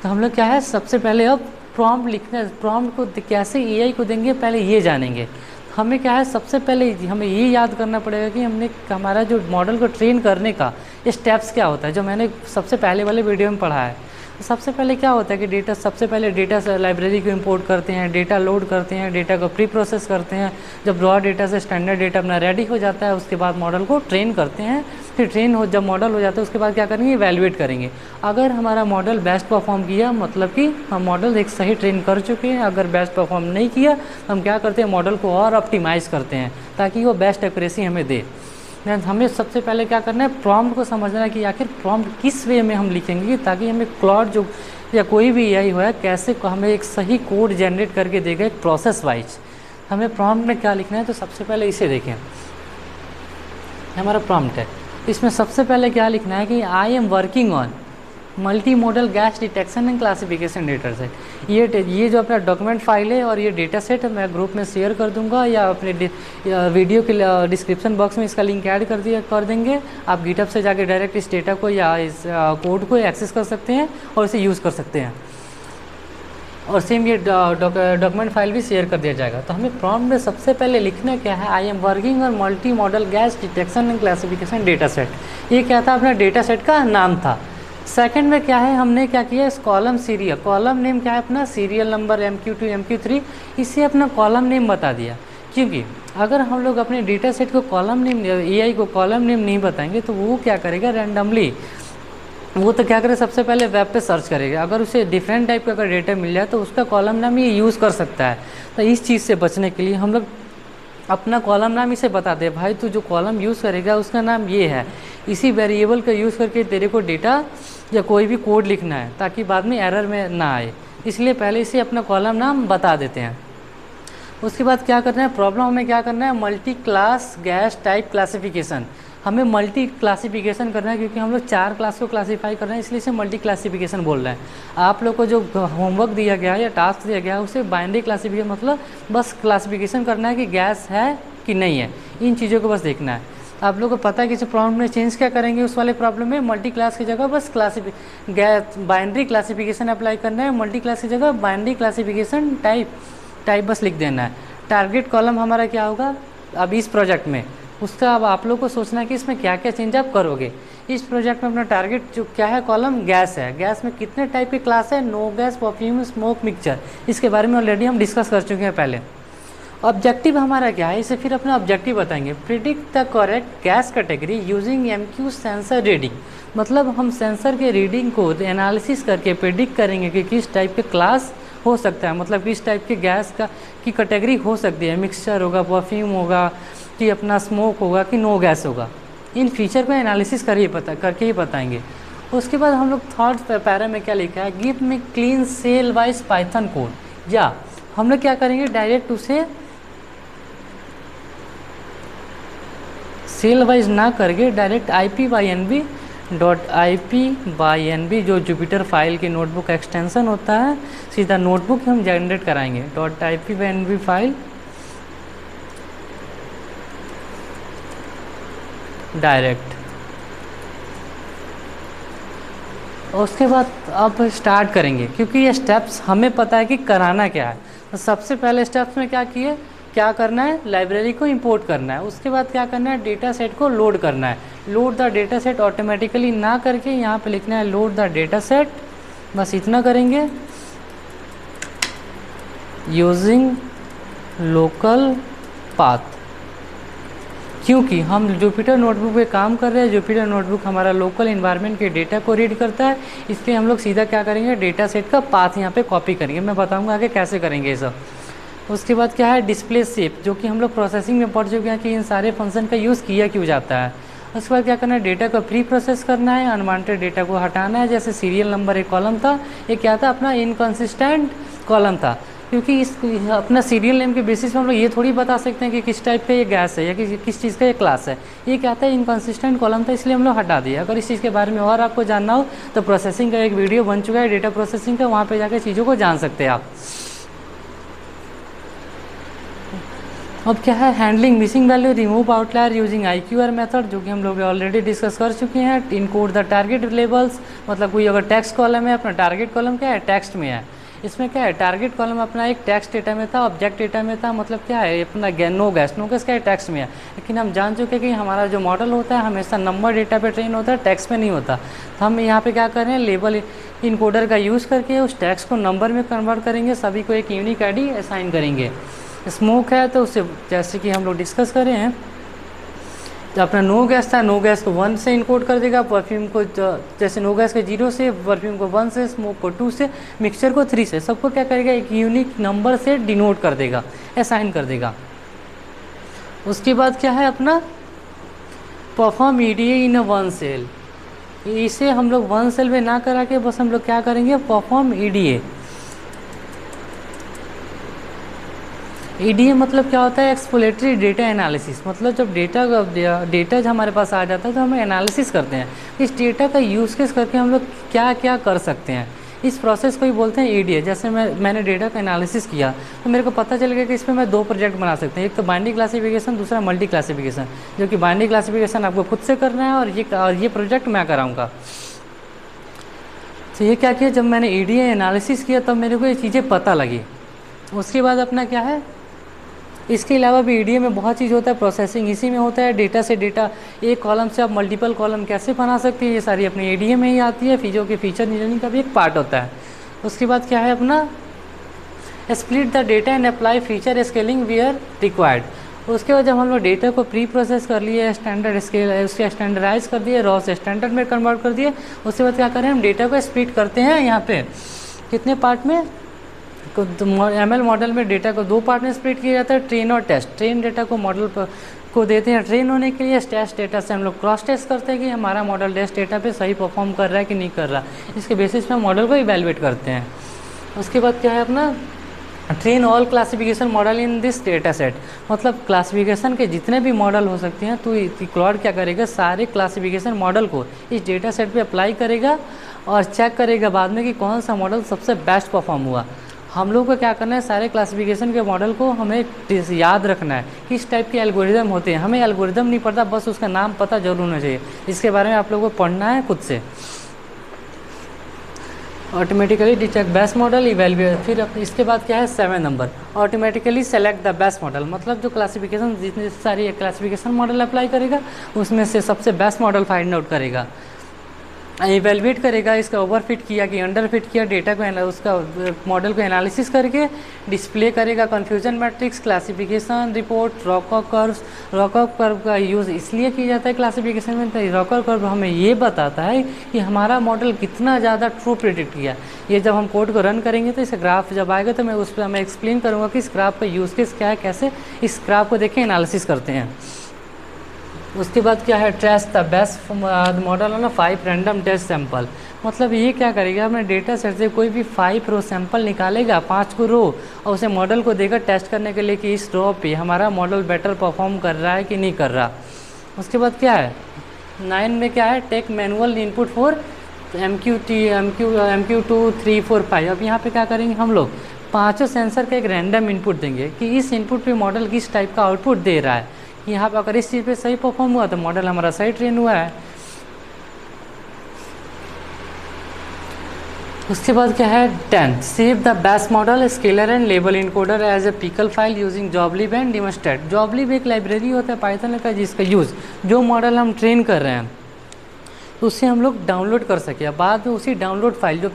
तो हम लोग क्या है सबसे पहले अब प्रॉम्प्ट लिखना, प्रॉम्प्ट को कैसे एआई को देंगे पहले ये जानेंगे। हमें क्या है सबसे पहले हमें ये याद करना पड़ेगा कि हमारा जो मॉडल को ट्रेन करने का स्टेप्स क्या होता है, जो मैंने सबसे पहले वाले वीडियो में पढ़ा है। सबसे पहले क्या होता है कि सबसे पहले डेटा से लाइब्रेरी को इंपोर्ट करते हैं, डेटा लोड करते हैं, डेटा को प्री प्रोसेस करते हैं। जब रॉ डेटा से स्टैंडर्ड डेटा अपना रेडी हो जाता है उसके बाद मॉडल को ट्रेन करते हैं। फिर जब मॉडल हो जाता है उसके बाद क्या करेंगे इवैल्यूएट करेंगे। अगर हमारा मॉडल बेस्ट परफॉर्म किया मतलब कि हम मॉडल एक सही ट्रेन कर चुके हैं। अगर बेस्ट परफॉर्म नहीं किया तो हम क्या करते हैं मॉडल को और ऑप्टिमाइज़ करते हैं ताकि वो बेस्ट एक्यूरेसी हमें दे। हमें सबसे पहले क्या करना है प्रॉम्प्ट को समझना है कि आखिर प्रॉम्प्ट किस वे में हम लिखेंगे ताकि हमें क्लॉड जो या कोई भी एआई हो कैसे हमें एक सही कोड जनरेट करके देगा एक प्रोसेस वाइज। हमें प्रॉम्प्ट में क्या लिखना है तो सबसे पहले इसे देखें, हमारा प्रॉम्प्ट है। इसमें सबसे पहले क्या लिखना है कि I am working on multi modal gas detection and classification data set. ये जो अपना डॉक्यूमेंट फाइल है और ये डेटा सेट मैं ग्रुप में शेयर कर दूंगा या अपने वीडियो के डिस्क्रिप्शन बॉक्स में इसका लिंक ऐड कर देंगे। आप गिटहब से जाके डायरेक्ट इस डेटा को या इस कोड को एक्सेस कर सकते हैं और इसे यूज़ कर सकते हैं। और सेम ये डॉक्यूमेंट फाइल भी शेयर कर दिया जाएगा। तो हमें प्रॉम्प्ट में सबसे पहले लिखना क्या है, I am working on multi modal gas detection and classification data set. ये क्या था, अपना डेटा सेट का नाम था। सेकंड में क्या है, हमने क्या किया, इस कॉलम सीरियल, कॉलम नेम क्या है अपना, सीरियल नंबर MQ2 MQ3, इसे अपना कॉलम नेम बता दिया। क्योंकि अगर हम लोग अपने डेटा सेट को कॉलम नेम, AI को कॉलम नेम नहीं बताएंगे तो वो क्या करेगा, रैंडमली वो तो क्या करे, सबसे पहले वेब पे सर्च करेगा। अगर उसे डिफरेंट टाइप का अगर डेटा मिल जाए तो उसका कॉलम नाम ये यूज़ कर सकता है। तो इस चीज़ से बचने के लिए हम लोग अपना कॉलम नाम इसे बता दे, भाई तू जो कॉलम यूज़ करेगा उसका नाम ये है, इसी वेरिएबल का यूज़ करके तेरे को डेटा या कोई भी कोड लिखना है ताकि बाद में एरर में ना आए, इसलिए पहले इसे अपना कॉलम नाम बता देते हैं। उसके बाद क्या करना है, प्रॉब्लम हमें क्या करना है, multi class gas type classification. हमें मल्टी क्लासिफिकेशन करना है क्योंकि हम लोग 4 क्लास को क्लासीफाई कर रहे हैं, इसलिए इसे मल्टी क्लासिफिकेशन बोल रहे हैं। आप लोग को जो होमवर्क दिया गया है या टास्क दिया गया है उसे बाइनरी क्लासिफिकेशन, मतलब बस क्लासिफिकेशन करना है कि गैस है कि नहीं है, इन चीज़ों को बस देखना है। आप लोग को पता है कि इस प्रॉब्लम में चेंज क्या करेंगे, उस वाले प्रॉब्लम में मल्टी क्लास की जगह बस गैस बाइनरी क्लासिफिकेशन अप्लाई करना है, मल्टी क्लास की जगह बाइनरी क्लासिफिकेशन टाइप बस लिख देना है। टारगेट कॉलम हमारा क्या होगा अब इस प्रोजेक्ट में, उसका अब आप लोग को सोचना है कि इसमें क्या क्या चेंज आप करोगे। इस प्रोजेक्ट में अपना टारगेट जो क्या है, कॉलम गैस है। गैस में कितने टाइप के क्लास है, no gas, perfume, smoke, mixture, इसके बारे में ऑलरेडी हम डिस्कस कर चुके हैं पहले। ऑब्जेक्टिव हमारा क्या है, इसे फिर अपना ऑब्जेक्टिव बताएंगे। Predict the correct gas category using MQ sensor reading, मतलब हम सेंसर के रीडिंग को एनालिसिस करके प्रिडिक्ट करेंगे कि किस टाइप के क्लास हो सकता है, मतलब किस टाइप के गैस का की कैटेगरी हो सकती है, मिक्सचर होगा, परफ्यूम होगा कि अपना स्मोक होगा कि नो गैस होगा। इन फीचर को एनालिसिस करके ही बताएंगे। उसके बाद हम लोग थर्ड पैरा में क्या लिखा है, give me clean cell wise python code, या हम लोग क्या करेंगे, डायरेक्ट उसे सेल वाइज ना करके डायरेक्ट IP/NB जो जुपिटर फाइल की नोटबुक एक्सटेंशन होता है, सीधा नोटबुक हम जनरेट कराएंगे। .IP/NB file direct. और उसके बाद अब स्टार्ट करेंगे, क्योंकि ये स्टेप्स हमें पता है कि कराना क्या है। तो सबसे पहले स्टेप्स में क्या करना है, लाइब्रेरी को इंपोर्ट करना है। उसके बाद क्या करना है, डेटा सेट को लोड करना है। Load the data set automatically ना करके यहाँ पे लिखना है लोड द डेटा सेट, बस इतना करेंगे। यूजिंग लोकल पाथ, क्योंकि हम जुपिटर नोटबुक पे काम कर रहे हैं, जुपिटर नोटबुक हमारा लोकल इन्वायरमेंट के डेटा को रीड करता है, इसलिए हम लोग सीधा क्या करेंगे, डेटा सेट का पाथ यहाँ पे कॉपी करेंगे। मैं बताऊँगा आगे कैसे करेंगे ये सब। उसके बाद क्या है, डिस्प्ले शेप, जो कि हम लोग प्रोसेसिंग में पढ़ चुके हैं कि इन सारे फंक्शन का यूज़ किया क्यों जाता है। उसके बाद क्या करना है, डेटा को प्री प्रोसेस करना है, अनवांटेड डेटा को हटाना है। जैसे सीरियल नंबर एक कॉलम था, ये क्या था, अपना इनकन्सिस्टेंट कॉलम था, क्योंकि इस अपना सीरियल नेम के बेसिस पे हम लोग ये थोड़ी बता सकते हैं कि किस टाइप का ये गैस है या किस चीज़ का ये क्लास है। ये क्या था, इनकन्सिस्टेंट कॉलम था, इसलिए हम लोग हटा दिया। अगर इस चीज़ के बारे में और आपको जानना हो तो प्रोसेसिंग का एक वीडियो बन चुका है, डेटा प्रोसेसिंग का, वहाँ पर जाकर चीज़ों को जान सकते हैं आप। अब क्या है, handling missing value, remove outlier using IQR method, जो कि हम लोग ऑलरेडी डिस्कस कर चुके हैं। इनकोड द टारगेट लेबल्स, मतलब कोई अगर टेक्स्ट कॉलम है, अपना टारगेट कॉलम क्या है, टेक्स्ट में है। इसमें क्या है, टारगेट कॉलम अपना एक टेक्स्ट डेटा में था, ऑब्जेक्ट डेटा में था, मतलब क्या है अपना नो गैस क्या है, टेक्स्ट में है। लेकिन हम जान चुके हैं कि हमारा जो मॉडल होता है हमेशा नंबर डेटा पे ट्रेन होता है, टेक्स्ट में नहीं होता। तो हम यहाँ पे क्या कर रहे हैं, लेबल इनकोडर का यूज़ करके उस टेक्स्ट को नंबर में कन्वर्ट करेंगे, सभी को एक यूनिक ID असाइन करेंगे। स्मोक है तो उससे जैसे कि हम लोग डिस्कस कर रहे हैं, तो अपना नो गैस था, नो गैस को 1 से इनकोड कर देगा, परफ्यूम को जैसे नो गैस के 0 से, परफ्यूम को 1 से, स्मोक को 2 से, मिक्सचर को 3 से, सबको क्या करेगा, एक यूनिक नंबर से डिनोट कर देगा, असाइन कर देगा। उसके बाद क्या है, अपना परफॉर्म EDA इन अ 1 सेल, इसे हम लोग 1 सेल में ना करा के बस हम लोग क्या करेंगे, परफॉर्म EDA ईडीएम मतलब क्या होता है, एक्सप्लोरेटरी डेटा एनालिसिस। मतलब जब डेटा जब हमारे पास आ जाता है तो हम एनालिसिस करते हैं इस डेटा का यूज़ केस करके हम लोग क्या क्या कर सकते हैं। इस प्रोसेस को ही बोलते हैं ईडीए। जैसे मैंने डेटा का एनालिसिस किया तो मेरे को पता चल गया कि इस पर मैं 2 प्रोजेक्ट बना सकते हैं, एक तो बाइनरी क्लासिफिकेशन, दूसरा मल्टी क्लासिफिकेशन। जो कि बाइनरी क्लासिफिकेशन आपको खुद से करना है और ये प्रोजेक्ट मैं कराऊँगा। तो ये क्या किया, जब मैंने ईडीए एनालिसिस किया तब मेरे को ये चीज़ें पता लगी। उसके बाद अपना क्या है, इसके अलावा भी ईडीए में बहुत चीज़ होता है, प्रोसेसिंग इसी में होता है। डेटा से डेटा, एक कॉलम से आप मल्टीपल कॉलम कैसे बना सकते हैं, ये सारी अपनी ईडीए में ही आती है। जो कि फीचर इंजीनियरिंग का भी एक पार्ट होता है। उसके बाद क्या है अपना, split the data and apply feature scaling where required. उसके बाद जब हम लोग डेटा को प्री प्रोसेस कर लिए, स्टैंडर्ड स्केल उसके स्टैंडर्डाइज कर दिए, रॉ से स्टैंडर्ड में कन्वर्ट कर दिए, उसके बाद क्या करें, हम डेटा को स्प्लिट करते हैं यहाँ पे कितने पार्ट में। एमएल मॉडल में डेटा को 2 पार्ट में स्प्लिट किया जाता है, ट्रेन और टेस्ट। ट्रेन डेटा को मॉडल को देते हैं ट्रेन होने के लिए, टेस्ट डेटा से हम लोग क्रॉस टेस्ट करते हैं कि हमारा मॉडल टेस्ट डेटा पे सही परफॉर्म कर रहा है कि नहीं कर रहा। इसके बेसिस पे हम मॉडल को इवेलुएट करते हैं। उसके बाद क्या है अपना, train all classification model in this data set. मतलब क्लासिफिकेशन के जितने भी मॉडल हो सकते हैं तो क्लाउड क्या करेगा, सारे क्लासिफिकेशन मॉडल को इस डेटा सेट पे अप्लाई करेगा और चेक करेगा बाद में कि कौन सा मॉडल सबसे बेस्ट परफॉर्म हुआ। हम लोग को क्या करना है, सारे क्लासिफिकेशन के मॉडल को हमें याद रखना है, किस टाइप के एल्गोरिदम होते हैं। हमें एल्गोरिदम नहीं पता, बस उसका नाम पता जरूर होना चाहिए। इसके बारे में आप लोगों को पढ़ना है खुद से। Automatically detect best model evaluate. फिर इसके बाद क्या है 7 number, automatically select the best model. मतलब जो क्लासिफिकेशन जितनी सारी क्लासिफिकेशन मॉडल अप्लाई करेगा उसमें से सबसे बेस्ट मॉडल फाइंड आउट करेगा, इवेलुएट करेगा इसका ओवरफिट किया कि अंडरफिट किया, डेटा को उसका मॉडल को एनालिसिस करके डिस्प्ले करेगा कन्फ्यूजन मैट्रिक्स, क्लासिफिकेशन रिपोर्ट, रॉकअप कर्व्स। रॉकअप कर्व का यूज़ इसलिए किया जाता है क्लासिफिकेशन में, रॉकअप कर्व हमें ये बताता है कि हमारा मॉडल कितना ज़्यादा ट्रू प्रिडिक्ट किया। ये जब हम कोड को रन करेंगे तो इस ग्राफ जब आएगा तो मैं उस पर मैं एक्सप्लेन करूँगा कि इस ग्राफ का यूज़ केस क्या है, कैसे इस ग्राफ को देख के एनालिसिस करते हैं। उसके बाद क्या है, टेस्ट द बेस्ट मॉडल है ना 5 रैंडम टेस्ट सैंपल। मतलब ये क्या करेगा, अपने डेटा सेट से कोई भी 5 रो सैंपल निकालेगा, 5 को रो, और उसे मॉडल को देगा टेस्ट करने के लिए कि इस रो पे हमारा मॉडल बेटर परफॉर्म कर रहा है कि नहीं कर रहा। उसके बाद क्या है 9 में क्या है, take manual input for MQ 2 3 4 5। अब यहाँ पे क्या करेंगे हम लोग, 5 सेंसर का एक रैंडम इनपुट देंगे कि इस इनपुट पे मॉडल किस टाइप का आउटपुट दे रहा है। यहाँ पर अगर इस चीज़ पे सही परफॉर्म हुआ तो मॉडल हमारा सही ट्रेन हुआ है। उसके बाद क्या है 10, save the best model scaler and label encoder as a pickle file using joblib and demonstrate. Joblib एक लाइब्रेरी होता है पाइथन का जिसका यूज़ जो मॉडल हम ट्रेन कर रहे हैं उससे हम लोग डाउनलोड कर सके। बाद में उसी डाउनलोड फाइल जो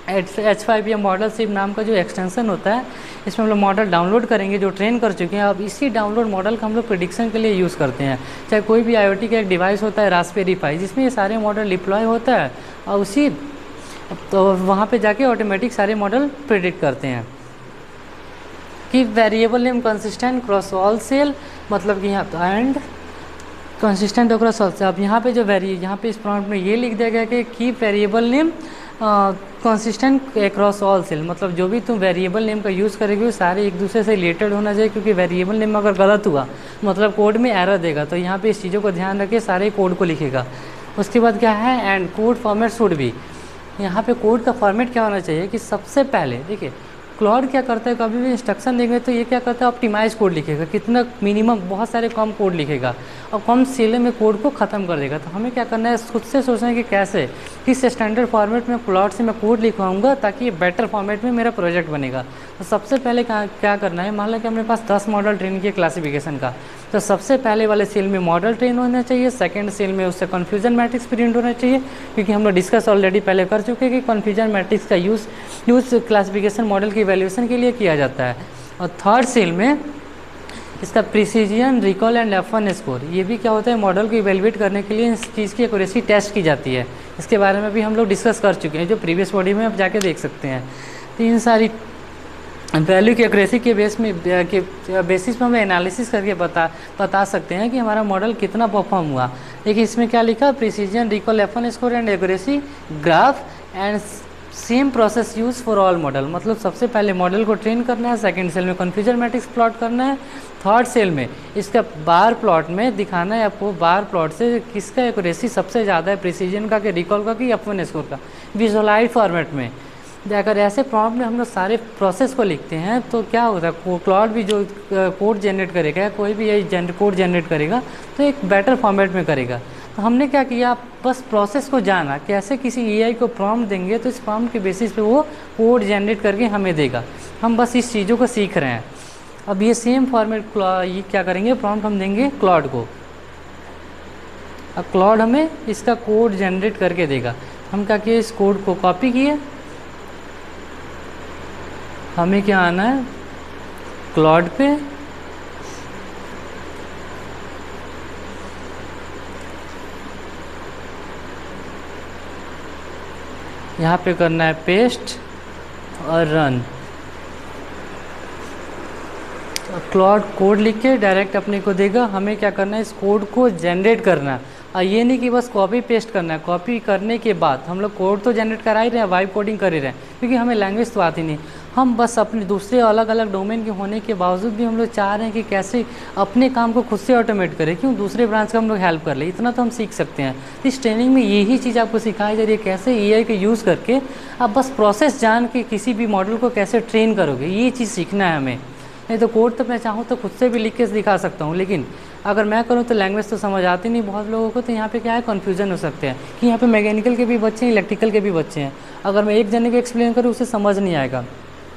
H5 मॉडल सिप नाम का जो एक्सटेंशन होता है इसमें हम लोग मॉडल डाउनलोड करेंगे जो ट्रेन कर चुके हैं। अब इसी डाउनलोड मॉडल का हम लोग प्रेडिक्शन के लिए यूज़ करते हैं। चाहे कोई भी IoT का एक डिवाइस होता है रास्पबेरी पाई जिसमें ये सारे मॉडल डिप्लॉय होता है और उसी तो वहाँ पे जाके ऑटोमेटिक सारे मॉडल प्रेडिक्ट करते हैं। कि variable name consistent cross all cell, मतलब कि यहाँ and consistent across all cell. अब यहाँ पे जो यहाँ पे इस प्रॉम्प्ट में ये लिख दिया गया कि keep variable name consistent across all cell. मतलब जो भी तुम वेरिएबल नेम का यूज़ करेगी वो सारे एक दूसरे से रिलेटेड होना चाहिए, क्योंकि वेरिएबल नेम अगर गलत हुआ मतलब कोड में एरर देगा। तो यहाँ पे इस चीज़ों को ध्यान रखिए, सारे कोड को लिखेगा। उसके बाद क्या है एंड कोड फॉर्मेट शुड भी, यहाँ पे कोड का फॉर्मेट क्या होना चाहिए कि सबसे पहले देखिए क्लाउड क्या करता है, कभी भी इंस्ट्रक्शन देंगे तो ये क्या करता है ऑप्टिमाइज कोड लिखेगा, कितना मिनिमम बहुत सारे कम कोड लिखेगा और कम सेले में कोड को ख़त्म कर देगा। तो हमें क्या करना है खुद से सोचना है कि कैसे किस स्टैंडर्ड फॉर्मेट में क्लाउड से मैं कोड लिखवाऊंगा ताकि ये बेटर फॉर्मेट में मेरा प्रोजेक्ट बनेगा। तो सबसे पहले क्या करना है, मान लो कि हमारे पास 10 मॉडल ट्रेन किए क्लासिफिकेशन का, तो सबसे पहले वाले सेल में मॉडल ट्रेन होना चाहिए, सेकंड सेल में उससे कन्फ्यूजन मैट्रिक्स प्रिंट होना चाहिए, क्योंकि हम लोग डिस्कस ऑलरेडी पहले कर चुके हैं कि कन्फ्यूजन मैट्रिक्स का यूज़ क्लासिफिकेशन मॉडल की वैल्यूएशन के लिए किया जाता है। और थर्ड सेल में इसका precision recall and F1 score, ये भी क्या होता है मॉडल को इवेलुएट करने के लिए इस चीज़ की एक्यूरेसी टेस्ट की जाती है। इसके बारे में भी हम लोग डिस्कस कर चुके हैं जो प्रीवियस बॉडी में आप जाके देख सकते हैं। तो इन सारी वैल्यू की एक्यूरेसी के बेसिस पे हम एनालिसिस करके बता सकते हैं कि हमारा मॉडल कितना परफॉर्म हुआ। देखिए इसमें क्या लिखा, precision recall F1 score and accuracy graph and same process use for all model, मतलब सबसे पहले मॉडल को ट्रेन करना है, सेकंड सेल में कन्फ्यूजन मैट्रिक्स प्लॉट करना है, थर्ड सेल में इसका बार प्लॉट में दिखाना है आपको बार प्लॉट से किसका एक्यूरेसी सबसे ज़्यादा है, प्रिसीजन का कि रिकॉल का कि F1 स्कोर का, विजुअलाइज फॉर्मेट में। अगर ऐसे प्रॉम्प्ट में हम लोग सारे प्रोसेस को लिखते हैं तो क्या होता है, क्लॉड भी जो कोड जनरेट करेगा, कोई भी यही कोड जनरेट करेगा तो एक बेटर फॉर्मेट में करेगा। तो हमने क्या किया, बस प्रोसेस को जाना, कैसे किसी एआई को प्रॉम्प्ट देंगे तो इस प्रॉम्प्ट के बेसिस पे वो कोड जनरेट करके हमें देगा। हम बस इस चीज़ों को सीख रहे हैं। अब ये सेम फॉर्मेट ये क्या करेंगे, प्रॉम्प्ट हम देंगे क्लॉड को, अब क्लॉड हमें इसका कोड जनरेट करके देगा। हम क्या किए, इस कोड को कॉपी किए, हमें क्या आना है क्लॉड पे, यहाँ पे करना है पेस्ट और रन। क्लॉड कोड लिख के डायरेक्ट अपने को देगा। हमें क्या करना है, इस कोड को जनरेट करना है। और ये नहीं कि बस कॉपी पेस्ट करना है, कॉपी करने के बाद हम लोग कोड तो जनरेट करा ही रहे हैं, वाइब कोडिंग कर ही रहे हैं, क्योंकि हमें लैंग्वेज तो आती नहीं। हम बस अपने दूसरे अलग अलग डोमेन के होने के बावजूद भी हम लोग चाह रहे हैं कि कैसे अपने काम को खुद से ऑटोमेट करें, क्यों दूसरे ब्रांच का हम लोग हेल्प कर ले, इतना तो हम सीख सकते हैं। इस ट्रेनिंग में यही चीज़ आपको सिखाई जा रही है, कैसे एआई को यूज़ करके आप बस प्रोसेस जान के किसी भी मॉडल को कैसे ट्रेन करोगे, ये चीज़ सीखना है हमें। नहीं तो कोड तो मैं चाहूँ तो खुद से भी लिख के दिखा सकता हूँ, लेकिन अगर मैं करूँ तो लैंग्वेज तो समझ आती नहीं बहुत लोगों को। तो यहाँ पे क्या है, कन्फ्यूजन हो सकते हैं कि यहाँ पे मैकेनिकल के भी बच्चे हैं, इलेक्ट्रिकल के भी बच्चे हैं। अगर मैं एक जने को एक्सप्लेन करूँ उसे समझ नहीं आएगा।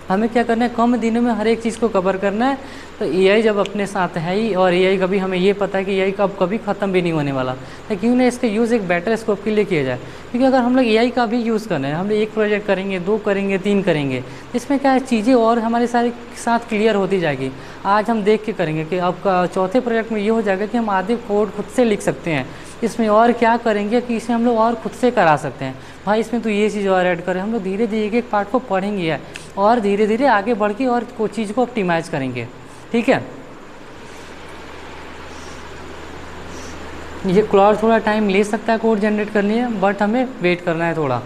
हमें क्या करना है, कम दिनों में हर एक चीज़ को कवर करना है। तो एआई जब अपने साथ है ही, और एआई कभी हमें ये पता है कि एआई कभी ख़त्म भी नहीं होने वाला, तो क्यों ना इसका यूज़ एक बेटर स्कोप के लिए किया जाए। क्योंकि अगर हम लोग एआई का भी यूज़ करना है, हम लोग एक प्रोजेक्ट करेंगे, 2 करेंगे, 3 करेंगे, इसमें क्या है, चीज़ें और हमारे सारे साथ क्लियर होती जाएगी। आज हम देख के करेंगे कि अब चौथे प्रोजेक्ट में ये हो जाएगा कि हम आधे कोड खुद से लिख सकते हैं। इसमें और क्या करेंगे कि इसे हम लोग और खुद से करा सकते हैं, भाई इसमें तो ये चीज़ और ऐड करें। हम लोग धीरे धीरे एक पार्ट को पढ़ेंगे और धीरे धीरे आगे बढ़ के और कोई चीज़ को ऑप्टिमाइज़ करेंगे। ठीक है, ये क्लॉड थोड़ा टाइम ले सकता है कोड जनरेट करने में, बट हमें वेट करना है थोड़ा।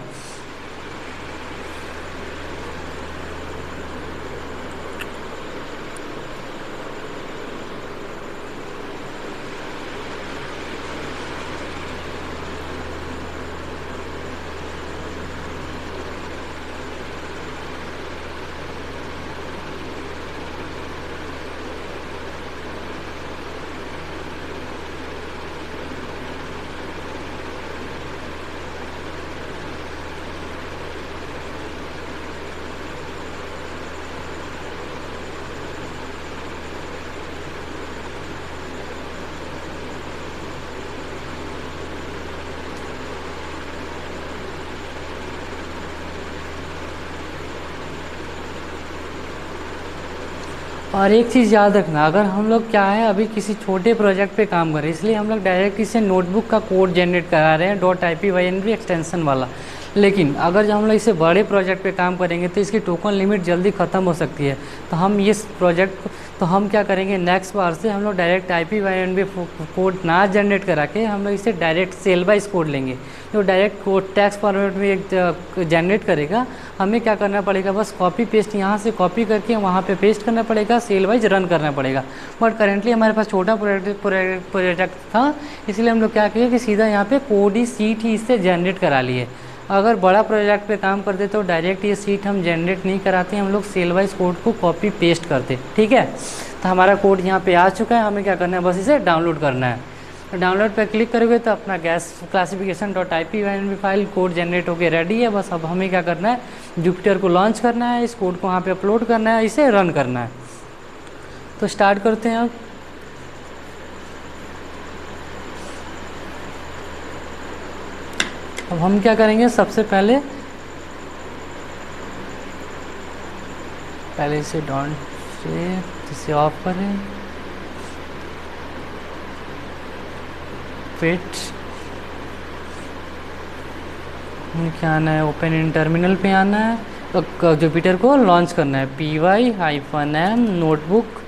और एक चीज़ याद रखना, अगर हम लोग क्या है अभी किसी छोटे प्रोजेक्ट पे काम कर रहे हैं, इसलिए हम लोग डायरेक्ट इसे नोटबुक का कोड जनरेट करा रहे हैं .ipynb एक्सटेंशन वाला। लेकिन अगर जब हम लोग इसे बड़े प्रोजेक्ट पे काम करेंगे तो इसकी टोकन लिमिट जल्दी ख़त्म हो सकती है। तो हम इस प्रोजेक्ट तो हम क्या करेंगे, नेक्स्ट बार से हम लोग डायरेक्ट ipynb कोड ना जनरेट करा के हम लोग इसे डायरेक्ट सेल वाइज कोड लेंगे, जो डायरेक्ट कोड टेक्स्ट फॉर्मेट में एक जनरेट करेगा। हमें क्या करना पड़ेगा, बस कॉपी पेस्ट यहाँ से कॉपी करके वहाँ पे पेस्ट करना पड़ेगा, सेल वाइज रन करना पड़ेगा। बट करेंटली हमारे पास छोटा प्रोजेक्ट था, इसलिए हम लोग क्या किए कि सीधा यहाँ पे कोड ही सीट ही इससे जनरेट करा लिए। अगर बड़ा प्रोजेक्ट पे काम करते तो डायरेक्ट ये सीट हम जनरेट नहीं कराते, हम लोग सेल वाइज कोड को कॉपी पेस्ट करते। ठीक है, तो हमारा कोड यहाँ पे आ चुका है, हमें क्या करना है, बस इसे डाउनलोड करना है। डाउनलोड पे क्लिक करोगे तो अपना gas classification .ipynb file code generate होकर रेडी है। बस अब हमें क्या करना है, जुपिटर को लॉन्च करना है, इस कोड को वहाँ पे अपलोड करना है, इसे रन करना है। तो स्टार्ट करते हैं। अब हम क्या करेंगे, सबसे पहले इसे डॉट से इसे ऑफ करें, फिट क्या आना है, ओपन इन टर्मिनल पे आना है, तो जुपिटर को लॉन्च करना है, py-m नोटबुक।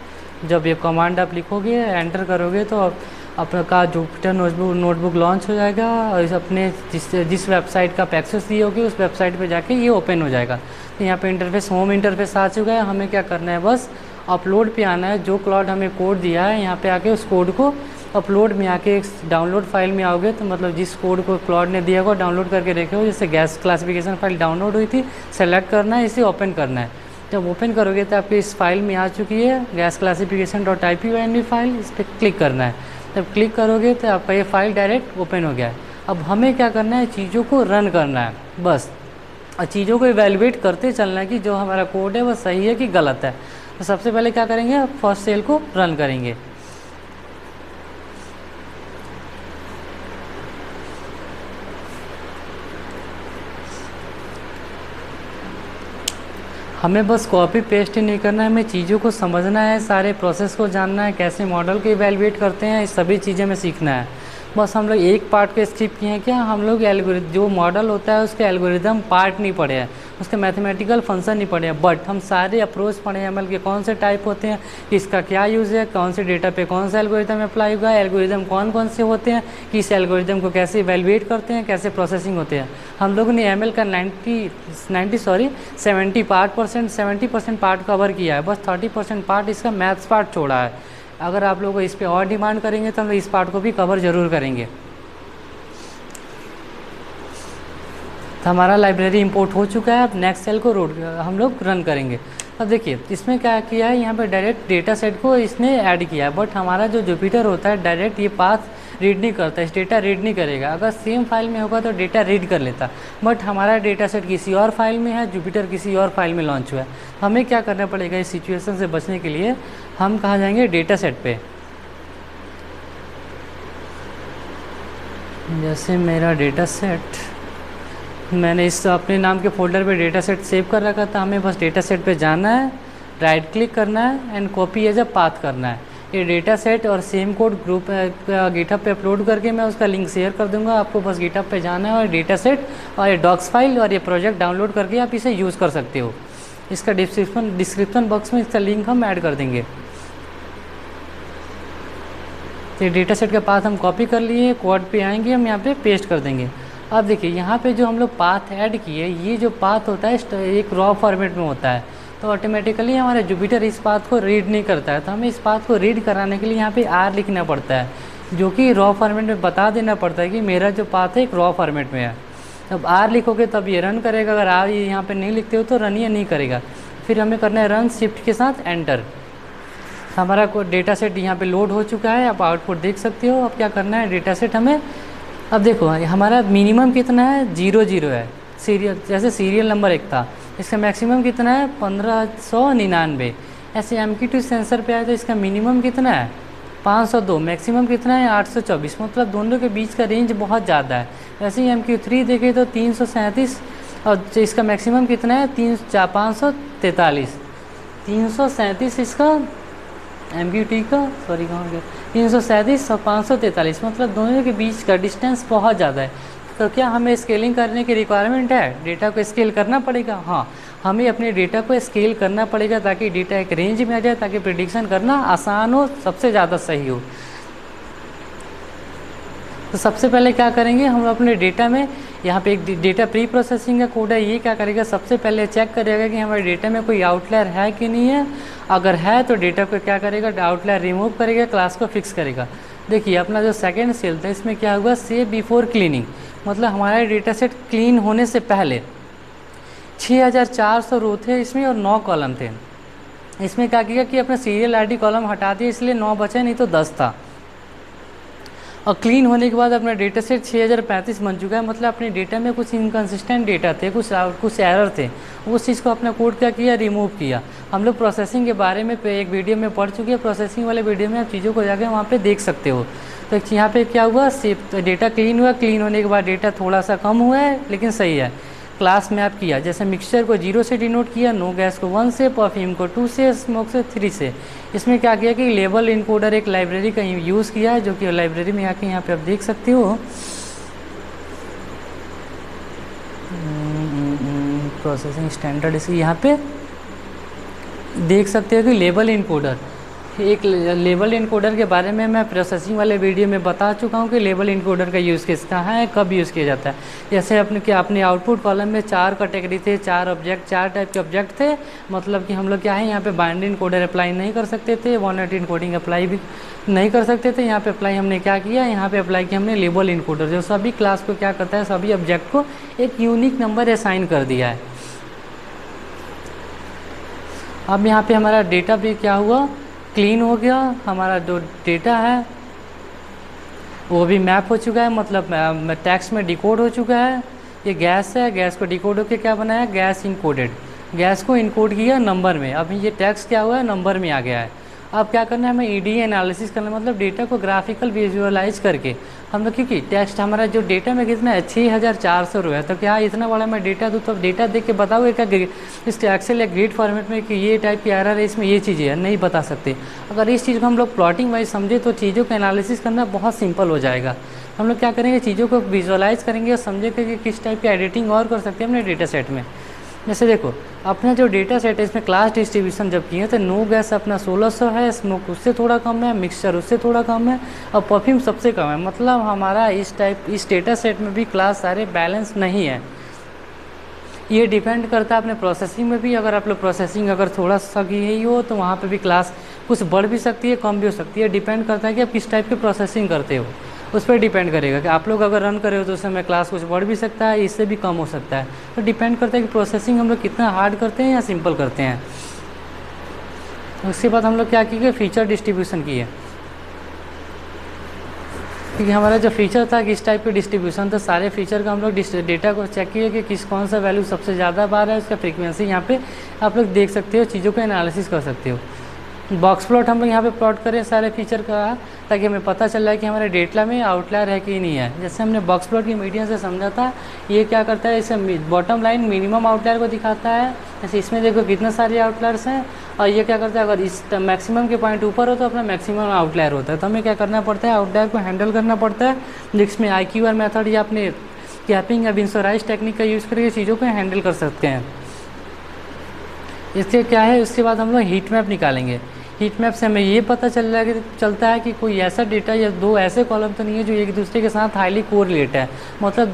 जब ये कमांड आप लिखोगे, एंटर करोगे तो आपका जुपिटर नोटबुक लॉन्च हो जाएगा और इस अपने जिस वेबसाइट का आप एक्सेस दिए होगी उस वेबसाइट पे जाके ये ओपन हो जाएगा। तो यहाँ पे इंटरफेस होम इंटरफेस आ चुका है। हमें क्या करना है, बस अपलोड पे आना है। जो क्लाउड हमें कोड दिया है यहाँ पे आके उस कोड को अपलोड में आके एक डाउनलोड फाइल में आओगे तो मतलब जिस कोड को क्लाउड ने दिया होगा डाउनलोड करके रखे हो, जैसे गैस क्लासिफिकेशन फाइल डाउनलोड हुई थी, सेलेक्ट करना है, इसे ओपन करना है। जब ओपन करोगे तो आपकी इस फाइल में आ चुकी है गैस क्लासिफिकेशन .ipynb फाइल, इस पर क्लिक करना है। जब क्लिक करोगे तो आपका ये फाइल डायरेक्ट ओपन हो गया है। अब हमें क्या करना है, चीज़ों को रन करना है बस, और चीज़ों को इवेलुएट करते चलना है कि जो हमारा कोड है वो सही है कि गलत है। तो सबसे पहले क्या करेंगे, फर्स्ट सेल को रन करेंगे। हमें बस कॉपी पेस्ट ही नहीं करना है, हमें चीज़ों को समझना है, सारे प्रोसेस को जानना है, कैसे मॉडल को इवेलुएट करते हैं, इस सभी चीज़ें में सीखना है। बस हम लोग एक पार्ट को स्किप किए हैं क्या, हम लोग एल्गोरिथम जो मॉडल होता है उसके एल्गोरिथम पार्ट नहीं पढ़े हैं, उसके मैथमेटिकल फंक्शन नहीं पढ़े हैं, बट हम सारे अप्रोच पढ़े हैं। एमएल के कौन से टाइप होते हैं, इसका क्या यूज़ है, कौन से डेटा पे कौन सा एल्गोरिथम अप्लाई हुआ है, एल्गोरिथम कौन कौन से होते हैं, कि इस एल्गोरिथम को कैसे इवेलुएट करते हैं, कैसे प्रोसेसिंग होते हैं। हम लोगों ने एमएल का 70% पार्ट कवर किया है, बस 30% पार्ट इसका मैथ्स पार्ट छोड़ा है। अगर आप लोग इस पे और डिमांड करेंगे तो हम इस पार्ट को भी कवर ज़रूर करेंगे। तो हमारा लाइब्रेरी इंपोर्ट हो चुका है। अब नेक्स्ट सेल को हम लोग रन करेंगे। अब देखिए इसमें क्या किया है, यहाँ पे डायरेक्ट डेटा सेट को इसने ऐड किया है, बट हमारा जो जुपिटर होता है डायरेक्ट ये पाथ रीड नहीं करता, इस डेटा रीड नहीं करेगा। अगर सेम फाइल में होगा तो डेटा रीड कर लेता, बट हमारा डेटा सेट किसी और फाइल में है, जुपिटर किसी और फाइल में लॉन्च हुआ है। हमें क्या करना पड़ेगा, इस सिचुएशन से बचने के लिए हम कहाँ जाएंगे, डेटा सेट पे। जैसे मेरा डेटा सेट, मैंने इस अपने नाम के फोल्डर पे डेटा सेट सेव कर रखा था, हमें बस डेटा सेट पे जाना है, राइट क्लिक करना है and copy as a path करना है। ये डेटा सेट और सेम कोड ग्रुप गिटहब पे अपलोड करके मैं उसका लिंक शेयर कर दूंगा। आपको बस गिटहब पे जाना है और डेटा सेट और ये डॉक्स फाइल और ये प्रोजेक्ट डाउनलोड करके आप इसे यूज़ कर सकते हो। इसका डिस्क्रिप्शन बॉक्स में इसका लिंक हम ऐड कर देंगे। तो डेटा सेट का पाथ हम कॉपी कर लिए, कोड पे आएंगे, हम यहाँ पे पेस्ट कर देंगे। अब देखिए यहाँ पे जो हम लोग पाथ ऐड किए, ये जो पाथ होता है एक रॉ फॉर्मेट में होता है, तो ऑटोमेटिकली हमारा जुपिटर इस पाथ को रीड नहीं करता है। तो हमें इस पाथ को रीड कराने के लिए यहाँ पे आर लिखना पड़ता है, जो कि रॉ फॉर्मेट में बता देना पड़ता है कि मेरा जो पाथ है एक रॉ फॉर्मेट में है। अब आर लिखोगे तब ये रन करेगा, अगर आर यहाँ पे नहीं लिखते हो तो रन ये नहीं करेगा। फिर हमें करना है रन, शिफ्ट के साथ एंटर। हमारा कोई डेटा सेट यहाँ पे लोड हो चुका है, आप आउटपुट देख सकते हो। अब क्या करना है, डेटा सेट हमें, अब देखो हमारा मिनिमम कितना है, 00 है सीरियल, जैसे सीरियल नंबर 1 था, इसका मैक्सिमम कितना है 1599। ऐसे MQ2 सेंसर पे आया तो इसका मिनिमम कितना है 502, मैक्सिमम कितना है 824, मतलब दोनों के बीच का रेंज बहुत ज़्यादा है। वैसे ही MQ3 देखें तो 337 और इसका मैक्सिमम कितना है 543, 337 इसका MQ3 का, सॉरी कहाँ गया, 337 और 543, मतलब दोनों के बीच का डिस्टेंस बहुत ज़्यादा है। तो क्या हमें स्केलिंग करने की रिक्वायरमेंट है, डेटा को स्केल करना पड़ेगा। हाँ, हमें अपने डेटा को स्केल करना पड़ेगा ताकि डेटा एक रेंज में आ जाए, ताकि प्रिडिक्शन करना आसान हो, सबसे ज़्यादा सही हो। तो सबसे पहले क्या करेंगे, हम अपने डेटा में यहाँ पे एक डेटा प्री प्रोसेसिंग का कोड है, ये क्या करेगा, सबसे पहले चेक करेगा कि हमारे डेटा में कोई आउटलायर है कि नहीं है। अगर है तो डेटा को क्या करेगा, आउटलायर रिमूव करेगा, क्लास को फिक्स करेगा। देखिए अपना जो सेकेंड सेल था इसमें क्या हुआ, सेव बिफोर क्लीनिंग, मतलब हमारा डेटा सेट क्लीन होने से पहले 6400 रो थे इसमें और 9 कॉलम थे। इसमें क्या किया कि अपना सीरियल ID कॉलम हटा दिया, इसलिए 9 बचे, नहीं तो 10 था। और क्लीन होने के बाद अपना डेटा सेट 6035 बन चुका है, मतलब अपने डेटा में कुछ इनकन्सिस्टेंट डेटा थे, कुछ एरर थे, उस चीज़ को अपना कोड क्या किया, रिमूव किया। हम लोग प्रोसेसिंग के बारे में एक वीडियो में पढ़ चुके हैं, प्रोसेसिंग वाले वीडियो में आप चीज़ों को जाकर वहाँ पे देख सकते हो। तो यहाँ पे क्या हुआ, तो डेटा क्लीन हुआ, क्लीन होने के बाद डेटा थोड़ा सा कम हुआ है लेकिन सही है। क्लास मैप किया, जैसे मिक्सचर को 0 से डिनोट किया, नो गैस को 1 से, परफ्यूम को 2 से, स्मोक से 3 से। इसमें क्या किया कि लेबल इनकोडर एक लाइब्रेरी का यूज़ किया है, जो कि लाइब्रेरी में आके यहाँ पे आप देख सकते हो। प्रोसेसिंग स्टैंडर्ड इसकी यहाँ पे देख सकते हो कि लेबल इनकोडर एक लेबल इनकोडर के बारे में मैं प्रोसेसिंग वाले वीडियो में बता चुका हूँ कि लेबल इनकोडर का यूज़ केस कहाँ है, कब यूज़ किया जाता है। जैसे अपने आउटपुट कॉलम में 4 कैटेगरी थे, 4 ऑब्जेक्ट, 4 टाइप के ऑब्जेक्ट थे। मतलब कि हम लोग क्या है यहाँ पे बाइनरी इनकोडर अप्लाई नहीं कर सकते थे, 1 इनकोडिंग अप्लाई भी नहीं कर सकते थे। यहाँ पे अप्लाई हमने क्या किया, यहाँ पे अप्लाई किया हमने लेबल इनकोडर, जो सभी क्लास को क्या करता है, सभी ऑब्जेक्ट को एक यूनिक नंबर असाइन कर दिया है। अब यहाँ पे हमारा डेटा भी क्या हुआ, क्लीन हो गया। हमारा जो डेटा है वो भी मैप हो चुका है, मतलब टेक्स्ट में डिकोड हो चुका है। ये गैस है, गैस को डिकोड होकर क्या बनाया, गैस इनकोडेड, गैस को इनकोड किया नंबर में। अब ये टेक्स्ट क्या हुआ है, नंबर में आ गया है। अब क्या करना है, हमें ईडी एनालिसिस करना है, मतलब डेटा को ग्राफिकल विजुअलाइज करके हम लोग, क्योंकि टेक्स्ट हमारा जो डेटा में कितना है 6400 रो है, तो क्या इतना बड़ा मैं डेटा दूँ तो डेटा देख के बताओगे क्या इस एक्सेल या ग्रिड फॉर्मेट में कि ये टाइप की एरर है, इसमें ये चीज़ें है, नहीं बता सकते। अगर इस चीज़ को हम लोग प्लॉटिंग वाइज समझे तो चीज़ों का एनालिसिस करना बहुत सिंपल हो जाएगा। हम लोग क्या करेंगे, चीज़ों को विजुअलाइज करेंगे और समझेंगे कि किस टाइप की एडिटिंग और कर सकते हैं अपने डेटा सेट में। जैसे देखो अपना जो डेटा सेट है इसमें क्लास डिस्ट्रीब्यूशन जब किए तो नो गैस अपना 1600 है, स्मोक उससे थोड़ा कम है, मिक्सचर उससे थोड़ा कम है और परफ्यूम सबसे कम है। मतलब हमारा इस डेटा सेट में भी क्लास सारे बैलेंस नहीं है। ये डिपेंड करता है अपने प्रोसेसिंग में भी। अगर आप लोग प्रोसेसिंग अगर थोड़ा सा की ही हो तो वहाँ पे भी क्लास कुछ बढ़ भी सकती है, कम भी हो सकती है। डिपेंड करता है कि आप किस टाइप की प्रोसेसिंग करते हो, उस पर डिपेंड करेगा कि आप लोग अगर रन करे हो तो उस समय क्लास कुछ बढ़ भी सकता है, इससे भी कम हो सकता है। तो डिपेंड करता है कि प्रोसेसिंग हम लोग कितना हार्ड करते हैं या सिंपल करते हैं। उसके बाद हम लोग क्या किए, फीचर डिस्ट्रीब्यूशन किए, क्योंकि हमारा जो फीचर था किस टाइप के डिस्ट्रीब्यूशन था, सारे फीचर का हम लोग डेटा को चेक किए कि किस कौन सा वैल्यू सबसे ज़्यादा बार है, उसका फ्रीक्वेंसी यहाँ पे आप लोग देख सकते हो, चीज़ों का एनालिसिस कर सकते हो। बॉक्स प्लॉट हम लोग यहाँ पे प्लॉट करें सारे फीचर का, ताकि हमें पता चल जाए कि हमारे डेटा में आउटलायर है कि नहीं है। जैसे हमने बॉक्स प्लॉट की मीडियन से समझा था, ये क्या करता है, इसे बॉटम लाइन मिनिमम आउटलायर को दिखाता है। जैसे इसमें देखो कितने सारे आउटलायर्स हैं, और ये क्या करता है, अगर इस मैक्सिमम के पॉइंट ऊपर हो तो अपना मैक्सिमम आउटलायर होता है। तो हमें क्या करना पड़ता है, आउटलायर को हैंडल करना पड़ता है, जिसमें IQR मेथड या अपने कैपिंग या विंसोराइज टेक्निक का यूज़ करके चीज़ों को हैंडल कर सकते हैं। इसके क्या है, उसके बाद हम लोग हीट मैप निकालेंगे। हीट मैप से हमें ये पता चलता है कि कोई ऐसा डेटा या दो ऐसे कॉलम तो नहीं है जो एक दूसरे के साथ हाईली कोरिलेट है, मतलब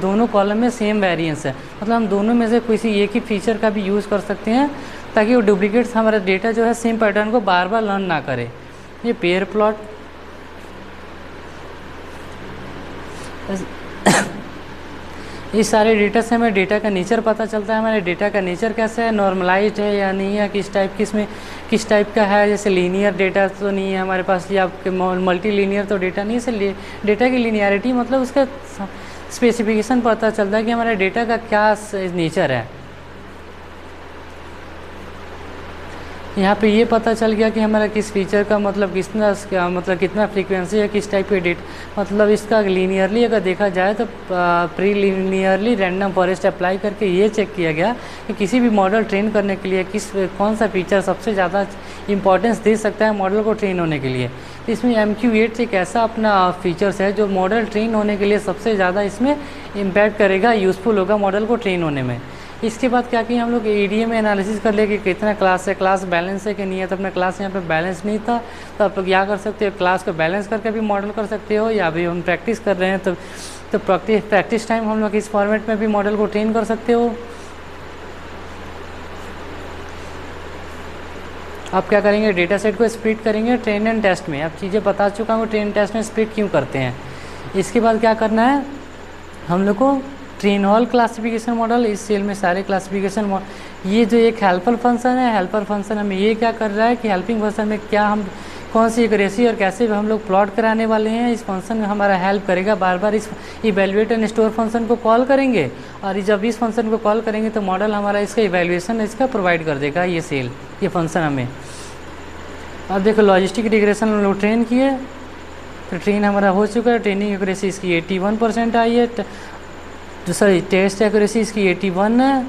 दोनों कॉलम में सेम वेरिएंस है। मतलब हम दोनों में से किसी एक ही फीचर का भी यूज़ कर सकते हैं, ताकि वो डुप्लीकेट्स हमारा डेटा जो है सेम पैटर्न को बार बार लर्न ना करे। ये पेयर प्लॉट इस सारे डेटा से हमें डेटा का नेचर पता चलता है, हमारे डेटा का नेचर कैसा है, नॉर्मलाइज्ड है या नहीं है, किस टाइप का है। जैसे लीनियर डेटा तो नहीं है हमारे पास, या मल्टी लीनियर तो डेटा नहीं है। इसलिए डेटा की लीनियरिटी मतलब उसका स्पेसिफिकेशन पता चलता है कि हमारे डेटा का क्या नेचर है। यहाँ पे ये पता चल गया कि हमारा किस फीचर का मतलब कितना फ्रीक्वेंसी है, किस टाइप के मतलब इसका लीनियरली अगर देखा जाए तो pre linearly random forest apply करके ये चेक किया गया कि किसी भी मॉडल ट्रेन करने के लिए कौन सा फीचर सबसे ज़्यादा इंपॉर्टेंस दे सकता है मॉडल को ट्रेन होने के लिए। तो इसमें MQ8 एक ऐसा अपना फीचर्स है जो मॉडल ट्रेन होने के लिए सबसे ज़्यादा इसमें इम्पैक्ट करेगा, यूज़फुल होगा मॉडल को ट्रेन होने में। इसके बाद क्या किया हम लोग, EDA में एनालिसिस कर लिया कि कितना क्लास है, क्लास बैलेंस है कि नहीं है। तो अपना क्लास यहाँ पे बैलेंस नहीं था, तो आप लोग क्या कर सकते हो, क्लास को बैलेंस करके भी मॉडल कर सकते हो, या अभी हम प्रैक्टिस कर रहे हैं तो प्रैक्टिस टाइम हम लोग इस फॉर्मेट में भी मॉडल को ट्रेन कर सकते हो। आप क्या करेंगे, डेटा सेट को स्प्लिट करेंगे ट्रेन एंड टेस्ट में। अब चीज़ें बता चुका हूँ ट्रेन टेस्ट में स्प्लिट क्यों करते हैं। इसके बाद क्या करना है हम लोग को, ट्रेन ऑल क्लासिफिकेशन मॉडल, इस सेल में सारे क्लासिफिकेशन ये जो एक हेल्पर फंक्शन है, हेल्पर फंक्शन हमें ये क्या कर रहा है कि हेल्पिंग फंक्शन में क्या हम कौन सी एक्यूरेसी और कैसे हम लोग प्लॉट कराने वाले हैं। इस फंक्शन में हमारा हेल्प करेगा, बार बार इस इवैल्यूएट एंड स्टोर फंक्शन को कॉल करेंगे, और जब इस फंक्शन को कॉल करेंगे तो मॉडल हमारा इसका इवैल्यूएशन इसका प्रोवाइड कर देगा ये फंक्शन हमें। अब देखो लॉजिस्टिक रिग्रेशन हम लोग ट्रेन किए, तो ट्रेन हमारा हो चुका है, ट्रेनिंग एक्यूरेसी इसकी 81% आई है, टेस्ट एक्यूरेसी इसकी 81 है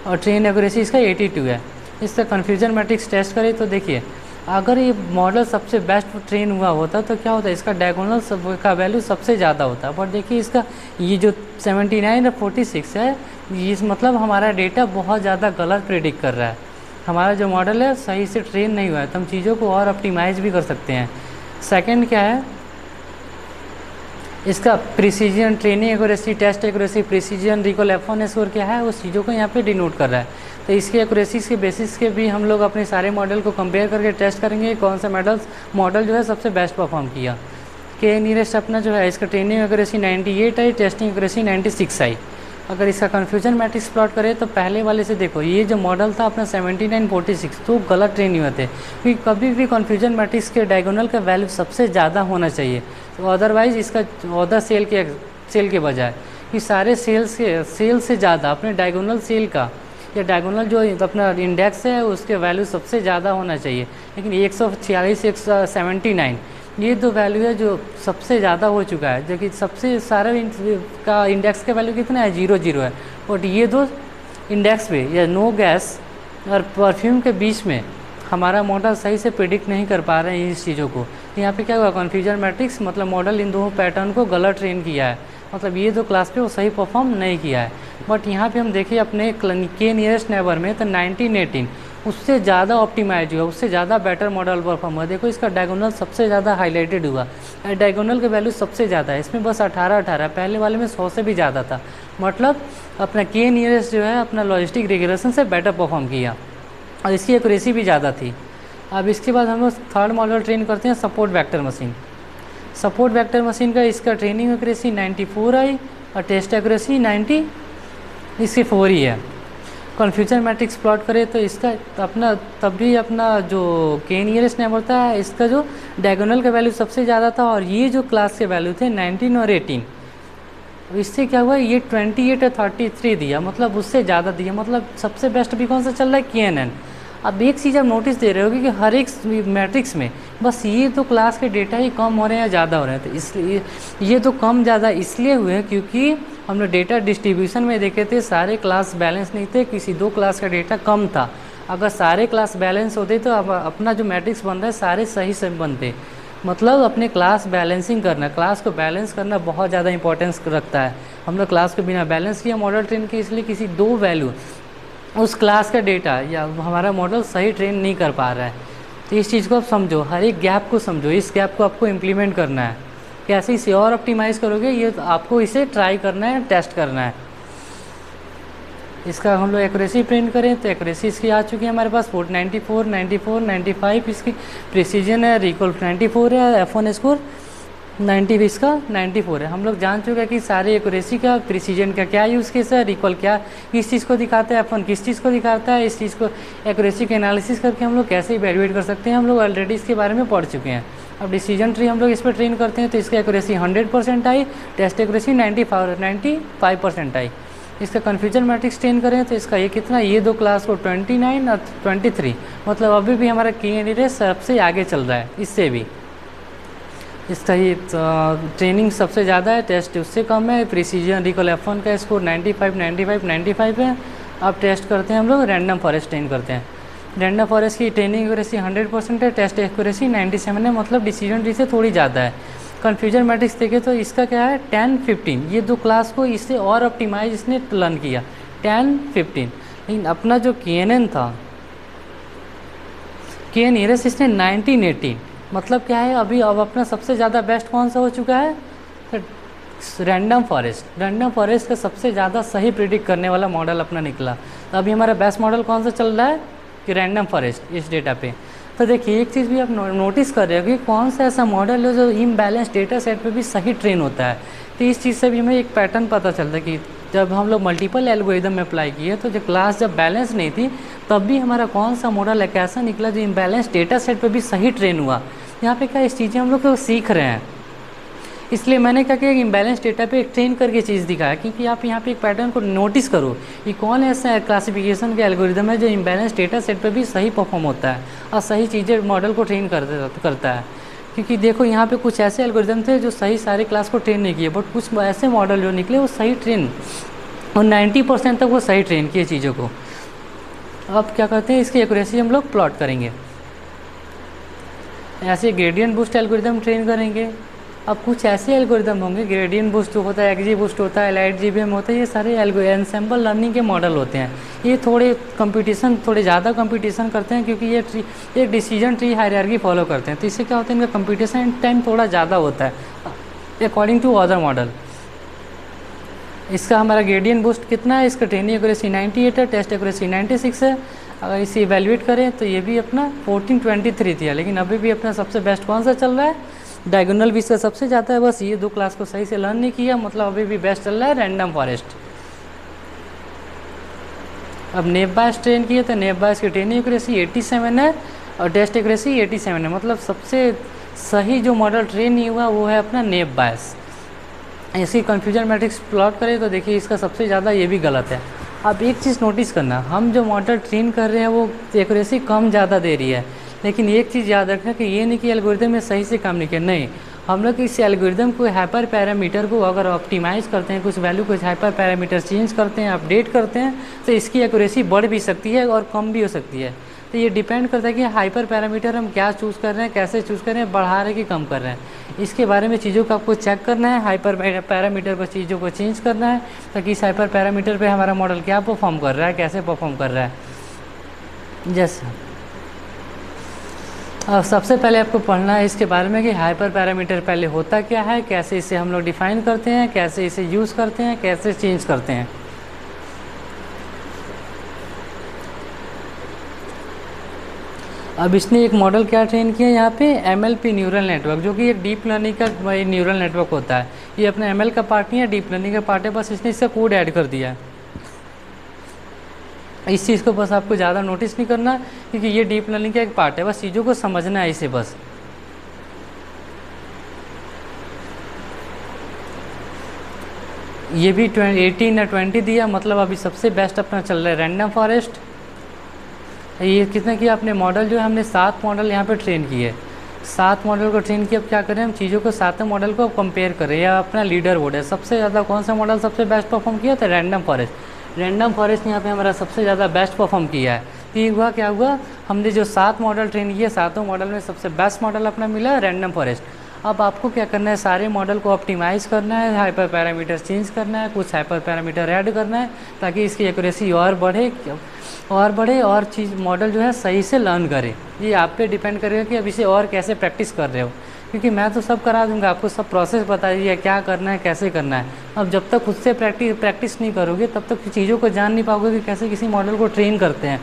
और ट्रेन एक्यूरेसी इसका 82 है। इससे कन्फ्यूजन मैट्रिक्स टेस्ट करें तो देखिए, अगर ये मॉडल सबसे बेस्ट ट्रेन हुआ होता तो क्या होता है, इसका डायगोनल का वैल्यू सबसे ज़्यादा होता। बट देखिए इसका ये जो 79 और 46 है, इस मतलब हमारा डेटा बहुत ज़्यादा गलत प्रेडिक्ट कर रहा है। हमारा जो मॉडल है सही से ट्रेन नहीं हुआ है, तो हम चीज़ों को और ऑप्टिमाइज़ भी कर सकते हैं। सेकंड क्या है, इसका precision, training accuracy, test accuracy, precision, recall, F1 score क्या है, उस चीज़ों को यहाँ पे डिनोट कर रहा है। तो इसकी एक्यूरेसी के बेसिस के भी हम लोग अपने सारे मॉडल को कंपेयर करके टेस्ट करेंगे कौन सा मॉडल जो है सबसे बेस्ट परफॉर्म किया। के नियरेस्ट अपना जो है इसका ट्रेनिंग एक्यूरेसी 98 आई, टेस्टिंग एक्यूरेसी 96 आई। अगर इसका कन्फ्यूजन मैट्रिक्स प्लॉट करें तो पहले वाले से देखो, ये जो मॉडल था अपना 7946 तो गलत ट्रेन हुए थे, क्योंकि कभी भी कन्फ्यूजन मैट्रिक्स के डायगोनल का वैल्यू सबसे ज़्यादा होना चाहिए, तो अदरवाइज़ इसका अदर सेल के बजाय कि सारे सेल से ज़्यादा अपने डायगोनल सेल का या डायगोनल जो अपना इंडेक्स है उसके वैल्यू सबसे ज़्यादा होना चाहिए। लेकिन 146, 179 ये दो वैल्यू है जो सबसे ज़्यादा हो चुका है, जो कि सबसे सारे का इंडेक्स का वैल्यू कितना है, 0 0 है। और ये दो इंडेक्स पे या नो गैस और परफ्यूम के बीच में हमारा मॉडल सही से प्रिडिक्ट नहीं कर पा रहे हैं इस चीज़ों को। यहाँ पे क्या हुआ, कन्फ्यूजन मैट्रिक्स मतलब मॉडल इन दोनों पैटर्न को गलत ट्रेन किया है, मतलब ये दो क्लास पे वो सही परफॉर्म नहीं किया है। बट यहाँ पे हम देखिए अपने के नियरेस्ट नेबर में तो 1918 उससे ज़्यादा ऑप्टिमाइज हुआ, उससे ज़्यादा बेटर मॉडल परफॉर्म हुआ। देखो इसका डायगोनल सबसे ज़्यादा हाईलाइटेड हुआ, डायगोनल का वैल्यू सबसे ज़्यादा है, इसमें बस 18, पहले वाले में 100 से भी ज़्यादा था। मतलब अपना के नियरेस्ट जो है अपना लॉजिस्टिक रिग्रेशन से बेटर परफॉर्म किया और इसकी एक्यूरेसी भी ज़्यादा थी। अब इसके बाद हम लोग थर्ड मॉडल ट्रेन करते हैं support vector machine. Support vector machine का इसका ट्रेनिंग एक्यूरेसी 94 आई और टेस्ट एक्यूरेसी 90 इसकी 4 ही है। कन्फ्यूजन मैट्रिक्स प्लॉट करें तो इसका अपना तब भी अपना जो के नियरेस्ट नेबर था इसका जो डायगोनल का वैल्यू सबसे ज़्यादा था, और ये जो क्लास के वैल्यू थे 19 और 18, इससे क्या हुआ ये 28 और 33 दिया, मतलब उससे ज़्यादा दिया। मतलब सबसे बेस्ट भी कौन सा चल रहा है, KNN। अब एक चीज़ आप नोटिस दे रहे होगे कि हर एक मैट्रिक्स में बस ये तो क्लास के डेटा ही कम हो रहे हैं या ज़्यादा हो रहे हैं, तो इसलिए ये तो कम ज़्यादा इसलिए हुए हैं क्योंकि हम लोग डेटा डिस्ट्रीब्यूशन में देखे थे सारे क्लास बैलेंस नहीं थे, किसी दो क्लास का डेटा कम था। अगर सारे क्लास बैलेंस होते तो अब अपना जो मैट्रिक्स बन रहा है सारे सही से बनते। मतलब अपने क्लास बैलेंसिंग करना, क्लास को बैलेंस करना बहुत ज़्यादा इंपॉर्टेंस रखता है। हम लोग क्लास को बिना बैलेंस किया मॉडल ट्रेन किया, इसलिए किसी दो वैल्यू उस क्लास का डेटा या हमारा मॉडल सही ट्रेन नहीं कर पा रहा है। तो इस चीज़ को आप समझो, हर एक गैप को समझो, इस गैप को आपको इम्प्लीमेंट करना है। कैसे इसे और ऑप्टिमाइज़ करोगे ये तो आपको इसे ट्राई करना है, टेस्ट करना है। इसका हम लोग एक्यूरेसी प्रिंट करें तो एक्यूरेसी इसकी आ चुकी है हमारे पास 94, 94, 95 इसकी प्रिसीजन है, रिकॉल 94 है, F1 स्कोर 90 इसका 94 है। हम लोग जान चुके हैं कि सारे एक्यूरेसी का प्रिसीजन का क्या यूज़ केस है, रिकॉल क्या किस चीज़ को दिखाता है, F1 किस चीज़ को दिखाता है। इस चीज़ को एक्यूरेसी के एनालिसिस करके हम लोग कैसे इवैल्यूएट कर सकते हैं, हम लोग ऑलरेडी इसके बारे में पढ़ चुके हैं। अब डिसीजन ट्री हम लोग इस पर ट्रेन करते हैं तो इसकी एक्यूरेसी 100% आई, टेस्ट एक्यूरेसी 95% आई। इसका कन्फ्यूजन मैट्रिक्स ट्रेन करें तो इसका ये कितना, ये दो क्लास को 29 और 23, मतलब अभी भी हमारा के सबसे आगे चल रहा है इससे भी। इसका ये ट्रेनिंग सबसे ज़्यादा है, टेस्ट उससे कम है। प्रिसीजन रिकॉल F1 का स्कोर 95 है। अब टेस्ट करते हैं हम लोग रैंडम फॉरेस्ट ट्रेन करते हैं। रैंडम फॉरेस्ट की ट्रेनिंग एक्यूरेसी 100% है, टेस्ट एक्यूरेसी 97 है, मतलब डिसीजन ट्री से थोड़ी ज़्यादा है। कन्फ्यूजन मैट्रिक्स देखें तो इसका क्या है 10, 15, ये दो क्लास को इससे और ऑप्टिमाइज इसने लर्न किया 10, 15। लेकिन अपना जो KNN था, के नियरेस्ट इसने 19, 18, मतलब क्या है अभी अब अपना सबसे ज़्यादा बेस्ट कौन सा हो चुका है, रैंडम फॉरेस्ट। रैंडम फॉरेस्ट का सबसे ज़्यादा सही प्रिडिक्ट करने वाला मॉडल अपना निकला। तो अभी हमारा बेस्ट मॉडल कौन सा चल रहा है कि रैंडम फॉरेस्ट इस डेटा पे। तो देखिए एक चीज़ भी आप नोटिस कर रहे हो कि कौन सा ऐसा मॉडल है जो इम्बैलेंस डेटा सेट पे भी सही ट्रेन होता है। तो इस चीज़ से भी हमें एक पैटर्न पता चलता है कि जब हम लोग मल्टीपल एल्गोरिदम में अप्लाई किए तो जो क्लास जब बैलेंस नहीं थी तब भी हमारा कौन सा मॉडल एक ऐसा निकला जो इम्बैलेंस डेटा सेट पे भी सही ट्रेन हुआ। यहाँ पे क्या इस चीज़ें हम लोग सीख रहे हैं, इसलिए मैंने क्या किया कि इम्बैलेंस डेटा पे एक ट्रेन करके चीज़ दिखाया, क्योंकि आप यहाँ पे एक पैटर्न को नोटिस करो कि कौन ऐसा क्लासिफिकेशन का एल्गोरिदम है जो इम्बैलेंस डेटा सेट पे भी सही परफॉर्म होता है और सही चीज़ें मॉडल को ट्रेन करता है। क्योंकि देखो यहाँ पे कुछ ऐसे एल्गोरिदम थे जो सही सारे क्लास को ट्रेन नहीं किए, बट कुछ ऐसे मॉडल जो निकले वो सही ट्रेन और 90% तक वो सही ट्रेन किए चीज़ों को। अब क्या करते हैं इसकी एक्यूरेसी हम लोग प्लॉट करेंगे, ऐसे ग्रेडियंट बूस्ट एल्गोरिदम ट्रेन करेंगे अब कुछ ऐसे एल्गोरिदम होंगे, ग्रेडियंट बूस्ट होता है, एक्जी बूस्ट होता है, लाइट जीबीएम होता है, ये सारे एनसेम्बल लर्निंग के मॉडल होते हैं। ये थोड़े ज़्यादा कंपटीशन करते हैं, क्योंकि ये एक डिसीजन ट्री हायरार्की फॉलो करते हैं, तो इससे क्या होता है, इनका कंपटीशन टाइम थोड़ा ज़्यादा होता है अकॉर्डिंग टू अदर मॉडल। इसका हमारा ग्रेडियंट बूस्ट कितना है, इसका ट्रेनिंग एक्यूरेसी 98 है, टेस्ट एक्यूरेसी 96 है। अगर इसे इवेल्युएट करें तो ये भी अपना 1423 थी, लेकिन अभी भी अपना सबसे बेस्ट कौन सा चल रहा है, डायगोनल भी इसका सबसे ज़्यादा है। बस ये 2 क्लास को सही से लर्न नहीं किया, मतलब अभी भी बेस्ट चल रहा है रैंडम फॉरेस्ट। अब नेव बायस ट्रेन किए तो नेव बायस की ट्रेनिंग एक्यूरेसी 87 है और टेस्ट एक्यूरेसी 87 है, मतलब सबसे सही जो मॉडल ट्रेन नहीं हुआ वो है अपना नेव बायस। इसकी कन्फ्यूजन मैट्रिक्स प्लॉट करें तो देखिए इसका सबसे ज़्यादा ये भी गलत है। अब एक चीज़ नोटिस करना, हम जो मॉडल ट्रेन कर रहे हैं वो एक्यूरेसी कम ज़्यादा दे रही है, लेकिन एक चीज़ याद रखना कि ये नहीं कि एल्गोरिदम में सही से काम नहीं किया, नहीं, हम लोग इस एल्गोरिदम को हाइपर पैरामीटर को अगर ऑप्टिमाइज़ करते हैं, कुछ वैल्यू कुछ हाइपर पैरामीटर चेंज करते हैं, अपडेट करते हैं, तो इसकी एक्यूरेसी बढ़ भी सकती है और कम भी हो सकती है। तो ये डिपेंड करता है कि हाइपर पैरामीटर हम क्या चूज़ कर रहे हैं, कैसे चूज़ कर रहे हैं, बढ़ा रहे कि कम कर रहे हैं। इसके बारे में चीज़ों को आपको चेक करना है, हाइपर पैरामीटर पर चीज़ों को चेंज करना है, ताकि इस हाइपर पैरामीटर पे हमारा मॉडल क्या परफॉर्म कर रहा है, कैसे परफॉर्म कर रहा है। जैसे अब सबसे पहले आपको पढ़ना है इसके बारे में कि हाइपर पैरामीटर पहले होता क्या है, कैसे इसे हम लोग डिफ़ाइन करते हैं, कैसे इसे यूज़ करते हैं, कैसे चेंज करते हैं। अब इसने एक मॉडल क्या ट्रेन किया यहाँ पे, MLP न्यूरल नेटवर्क, जो कि एक डीप लर्निंग का न्यूरल नेटवर्क होता है। ये अपना ML का पार्ट नहीं है, डीप लर्निंग का पार्ट है, बस इसने इसका कोड ऐड कर दिया है। इस चीज़ को बस आपको ज़्यादा नोटिस नहीं करना, क्योंकि ये डीप लर्निंग का एक पार्ट है, बस चीज़ों को समझना है इसे बस। ये भी 18 या 20 दिया, मतलब अभी सबसे बेस्ट अपना चल रहा है रैंडम फॉरेस्ट। ये कितना किया आपने मॉडल, जो है हमने 7 मॉडल यहाँ पे ट्रेन किए, 7 मॉडल को ट्रेन किया। अब क्या करें, हम चीज़ों को 7 मॉडल को कंपेयर करें, या अपना लीडर बोर्ड है, सबसे ज़्यादा कौन सा मॉडल सबसे बेस्ट परफॉर्म किया था, रैंडम फॉरेस्ट। रैंडम फॉरेस्ट ने यहाँ पे हमारा सबसे ज़्यादा बेस्ट परफॉर्म किया है। तो ये हुआ क्या हुआ, हमने जो 7 मॉडल ट्रेन किए, 7 मॉडल में सबसे बेस्ट मॉडल अपना मिला रैंडम फॉरेस्ट। अब आपको क्या करना है, सारे मॉडल को ऑप्टिमाइज़ करना है, हाइपर पैरामीटर चेंज करना है, कुछ हाइपर पैरामीटर ऐड करना है, ताकि इसकी एक्यूरेसी और बढ़े और चीज़ मॉडल जो है सही से लर्न करे। ये आप पे डिपेंड करेगा कि अब इसे और कैसे प्रैक्टिस कर रहे हो, क्योंकि मैं तो सब करा दूंगा, आपको सब प्रोसेस बता दिया क्या करना है, कैसे करना है। अब जब तक खुद से प्रैक्टिस नहीं करोगे, तब तक चीज़ों को जान नहीं पाओगे कि कैसे किसी मॉडल को ट्रेन करते हैं,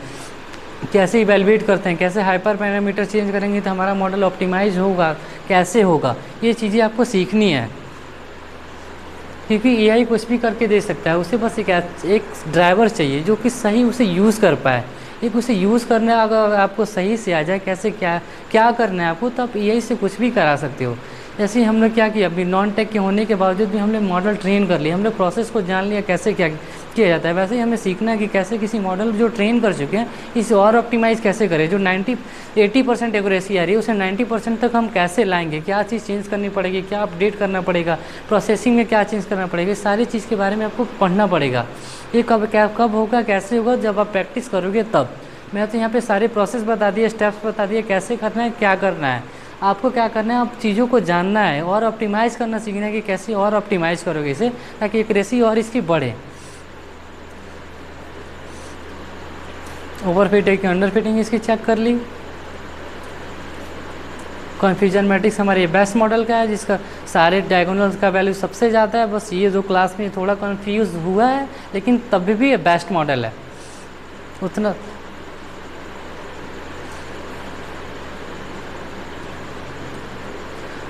कैसे इवेलुएट करते हैं, कैसे हाइपर पैरामीटर चेंज करेंगे तो हमारा मॉडल ऑप्टिमाइज होगा, कैसे होगा, ये चीज़ें आपको सीखनी है। क्योंकि AI कुछ भी करके दे सकता है, उसे बस एक ड्राइवर चाहिए जो कि सही उसे यूज़ कर पाए। एक उसे यूज़ करना अगर आपको सही से आ जाए, कैसे क्या करना है आपको, तो आप AI से कुछ भी करा सकते हो। जैसे हम लोग क्या किया, अभी नॉन टेक के होने के बावजूद भी हमने मॉडल ट्रेन कर लिया, हमने प्रोसेस को जान लिया कैसे क्या किया जाता है। वैसे ही हमें सीखना है कि कैसे किसी मॉडल जो ट्रेन कर चुके हैं इसे और ऑप्टिमाइज़ कैसे करें। जो 80% एक्यूरेसी आ रही है उसे 90% तक हम कैसे लाएंगे, क्या चीज़ चेंज करनी पड़ेगी, क्या अपडेट करना पड़ेगा, प्रोसेसिंग में क्या चेंज करना पड़ेगा, सारी चीज़ के बारे में आपको पढ़ना पड़ेगा। ये कब होगा, कैसे होगा, जब आप प्रैक्टिस करोगे तब। मैं तो यहाँ पे सारे प्रोसेस बता दिए, स्टेप्स बता दिए, कैसे करना है, क्या करना है। आपको क्या करना है, आप चीज़ों को जानना है और ऑप्टिमाइज़ करना सीखना है कि कैसे और ऑप्टिमाइज़ करोगे इसे, ताकि एक्यूरेसी और इसकी बढ़े। ओवरफिट है कि अंडरफिटिंग इसकी चेक कर ली। कन्फ्यूजन मैट्रिक्स हमारे बेस्ट मॉडल का है, जिसका सारे डायगोनल्स का वैल्यू सबसे ज़्यादा है। बस ये जो क्लास में थोड़ा कन्फ्यूज़ हुआ है, लेकिन तब भी ये बेस्ट मॉडल है उतना।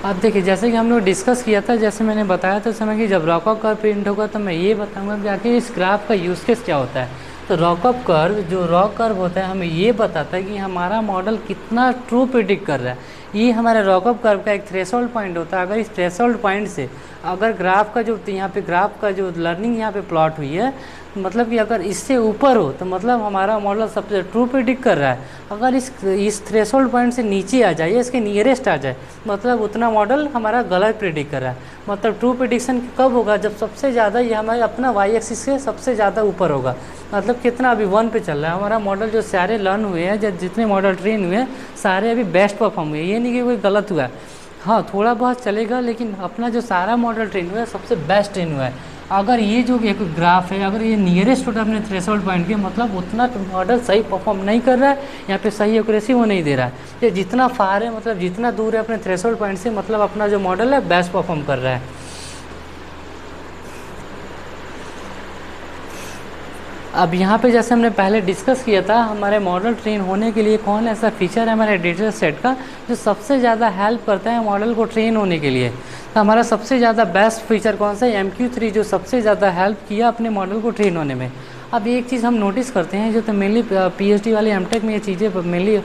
अब देखिए, जैसे कि हम लोग डिस्कस किया था, जैसे मैंने बताया था समय कि जब रॉकअप कर्व प्रिंट होगा तो मैं ये बताऊंगा कि आखिर इस ग्राफ का यूज केस क्या होता है। तो रॉकअप कर्व, जो रॉक कर्व होता है, हमें ये बताता है कि हमारा मॉडल कितना ट्रू प्रिडिक्ट कर रहा है। ये हमारे रॉकअप कर्व का एक थ्रेशोल्ड पॉइंट होता है। अगर इस थ्रेशोल्ड पॉइंट से अगर ग्राफ का जो यहाँ पे ग्राफ का जो लर्निंग यहाँ पे प्लॉट हुई है, मतलब कि अगर इससे ऊपर हो तो मतलब हमारा मॉडल सबसे ट्रू प्रिडिक्ट कर रहा है। अगर इस थ्रेशोल्ड पॉइंट से नीचे आ जाए, इसके नियरेस्ट आ जाए, मतलब उतना मॉडल हमारा गलत प्रिडिक्ट कर रहा है। मतलब ट्रू प्रिडिक्शन कब होगा, जब सबसे ज़्यादा ये हमारे अपना वाई एक्सिस से सबसे ज़्यादा ऊपर होगा। मतलब कितना, अभी 1 पे चल रहा है हमारा मॉडल। जो सारे लर्न हुए हैं, जितने मॉडल ट्रेन हुए हैं, सारे अभी बेस्ट परफॉर्म हुए, ये नहीं कि कोई गलत हुआ है। हाँ थोड़ा बहुत चलेगा, लेकिन अपना जो सारा मॉडल ट्रेन हुआ है सबसे बेस्ट ट्रेन हुआ है। अगर ये जो एक ग्राफ है, अगर ये नियरेस्ट होता है अपने थ्रेशोल्ड पॉइंट के, मतलब उतना तो मॉडल सही परफॉर्म नहीं कर रहा है, यहाँ पे सही एक्यूरेसी वो नहीं दे रहा है। ये जितना फार है, मतलब जितना दूर है अपने थ्रेशोल्ड पॉइंट से, मतलब अपना जो मॉडल है बेस्ट परफॉर्म कर रहा है। अब यहाँ पे जैसे हमने पहले डिस्कस किया था, हमारे मॉडल ट्रेन होने के लिए कौन ऐसा फीचर है हमारे डेटा सेट का जो सबसे ज़्यादा हेल्प करता है मॉडल को ट्रेन होने के लिए। तो हमारा सबसे ज़्यादा बेस्ट फीचर कौन सा है? MQ3, जो सबसे ज़्यादा हेल्प किया अपने मॉडल को ट्रेन होने में। अब एक चीज़ हम नोटिस करते हैं, जो तो मेनली PhD वाले MTech में ये चीज़ें मेनली,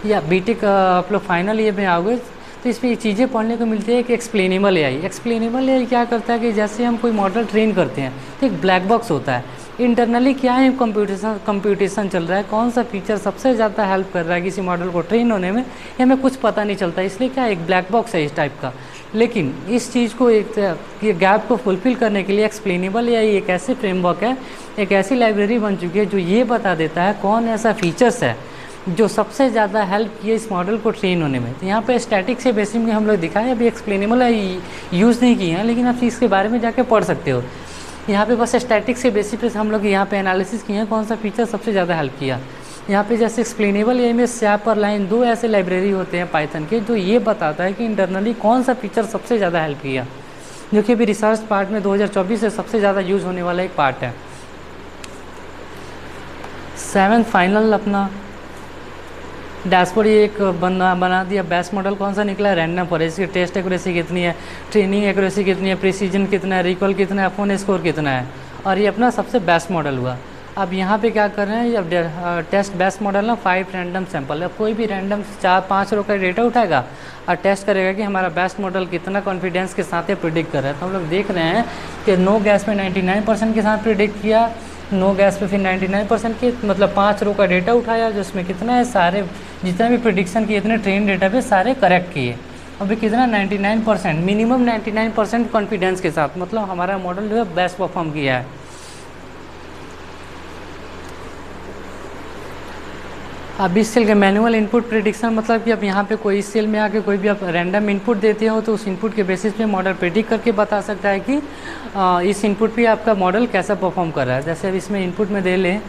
या BTech आप लोग फाइनल ईयर में आओगे तो इसमें ये चीज़ें पढ़ने को मिलती है कि एक्सप्लेनेबल AI। एक्सप्लेनेबल AI क्या करता है कि जैसे हम कोई मॉडल ट्रेन करते हैं तो एक ब्लैक बॉक्स होता है, इंटरनली क्या है कंप्यूटेशन चल रहा है, कौन सा फीचर सबसे ज़्यादा हेल्प कर रहा है किसी मॉडल को ट्रेन होने में, ये हमें कुछ पता नहीं चलता। इसलिए क्या एक ब्लैक बॉक्स है इस टाइप का। लेकिन इस चीज़ को ये गैप को फुलफ़िल करने के लिए एक्सप्लेनेबल AI एक ऐसे फ्रेमवर्क है, एक ऐसी लाइब्रेरी बन चुकी है जो ये बता देता है कौन ऐसा फीचर्स है जो सबसे ज़्यादा हेल्प किए इस मॉडल को ट्रेन होने में। तो यहाँ पे स्टैटिक से बेसिक में हम लोग दिखाएं, अभी एक्सप्लेनेबल यूज़ नहीं किए हैं, लेकिन आप इसके बारे में जाके पढ़ सकते हो। यहाँ पे बस स्टैटिक से बेसिक पे हम लोग यहाँ पे एनालिसिस किए हैं कौन सा फीचर सबसे ज़्यादा हेल्प किया। यहाँ पे जैसे एक्सप्लेनेबल AI में SAP और लाइन, दो ऐसे लाइब्रेरी होते हैं पाइथन के जो ये बताता है कि इंटरनली कौन सा फीचर सबसे ज़्यादा हेल्प किया, जो कि अभी रिसर्च पार्ट में 2024 से सबसे ज़्यादा यूज़ होने वाला एक पार्ट है। 7th फाइनल अपना डैशबोर्ड ये एक बना दिया। बेस्ट मॉडल कौन सा निकला है? Random forest. इसकी टेस्ट एक्यूरेसी कितनी है, ट्रेनिंग एक्यूरेसी कितनी है, प्रिसीजन कितना है, रिकॉल कितना है, फोन स्कोर कितना है, और ये अपना सबसे बेस्ट मॉडल हुआ। अब यहाँ पे क्या कर रहे हैं, अब टेस्ट बेस्ट मॉडल ना 5 रैंडम सैंपल है, कोई भी रैंडम 4-5 रो का डेटा उठाएगा और टेस्ट करेगा कि हमारा बेस्ट मॉडल कितना कॉन्फिडेंस के साथ प्रिडिक्ट कर रहा है। तो हम लोग देख रहे हैं कि नो गैस में 99% के साथ प्रिडिक्ट किया, नो गैस पे फिर 99% के, मतलब 5 रो का डेटा उठाया जिसमें कितना है, सारे जितना भी प्रिडिक्शन किए इतने ट्रेन डेटा पे सारे करेक्ट किए। अभी कितना 99%, मिनिमम 99% कॉन्फिडेंस के साथ, मतलब हमारा मॉडल जो है बेस्ट परफॉर्म किया है। अब इस सेल के मैनुअल इनपुट प्रिडिक्शन, मतलब कि अब यहाँ पे कोई इस सेल में आके कोई भी आप रैंडम इनपुट देते हो तो उस इनपुट के बेसिस पे मॉडल प्रिडिक्ट करके बता सकता है कि इस इनपुट पे आपका मॉडल कैसा परफॉर्म कर रहा है। जैसे अब इसमें इनपुट में दे लें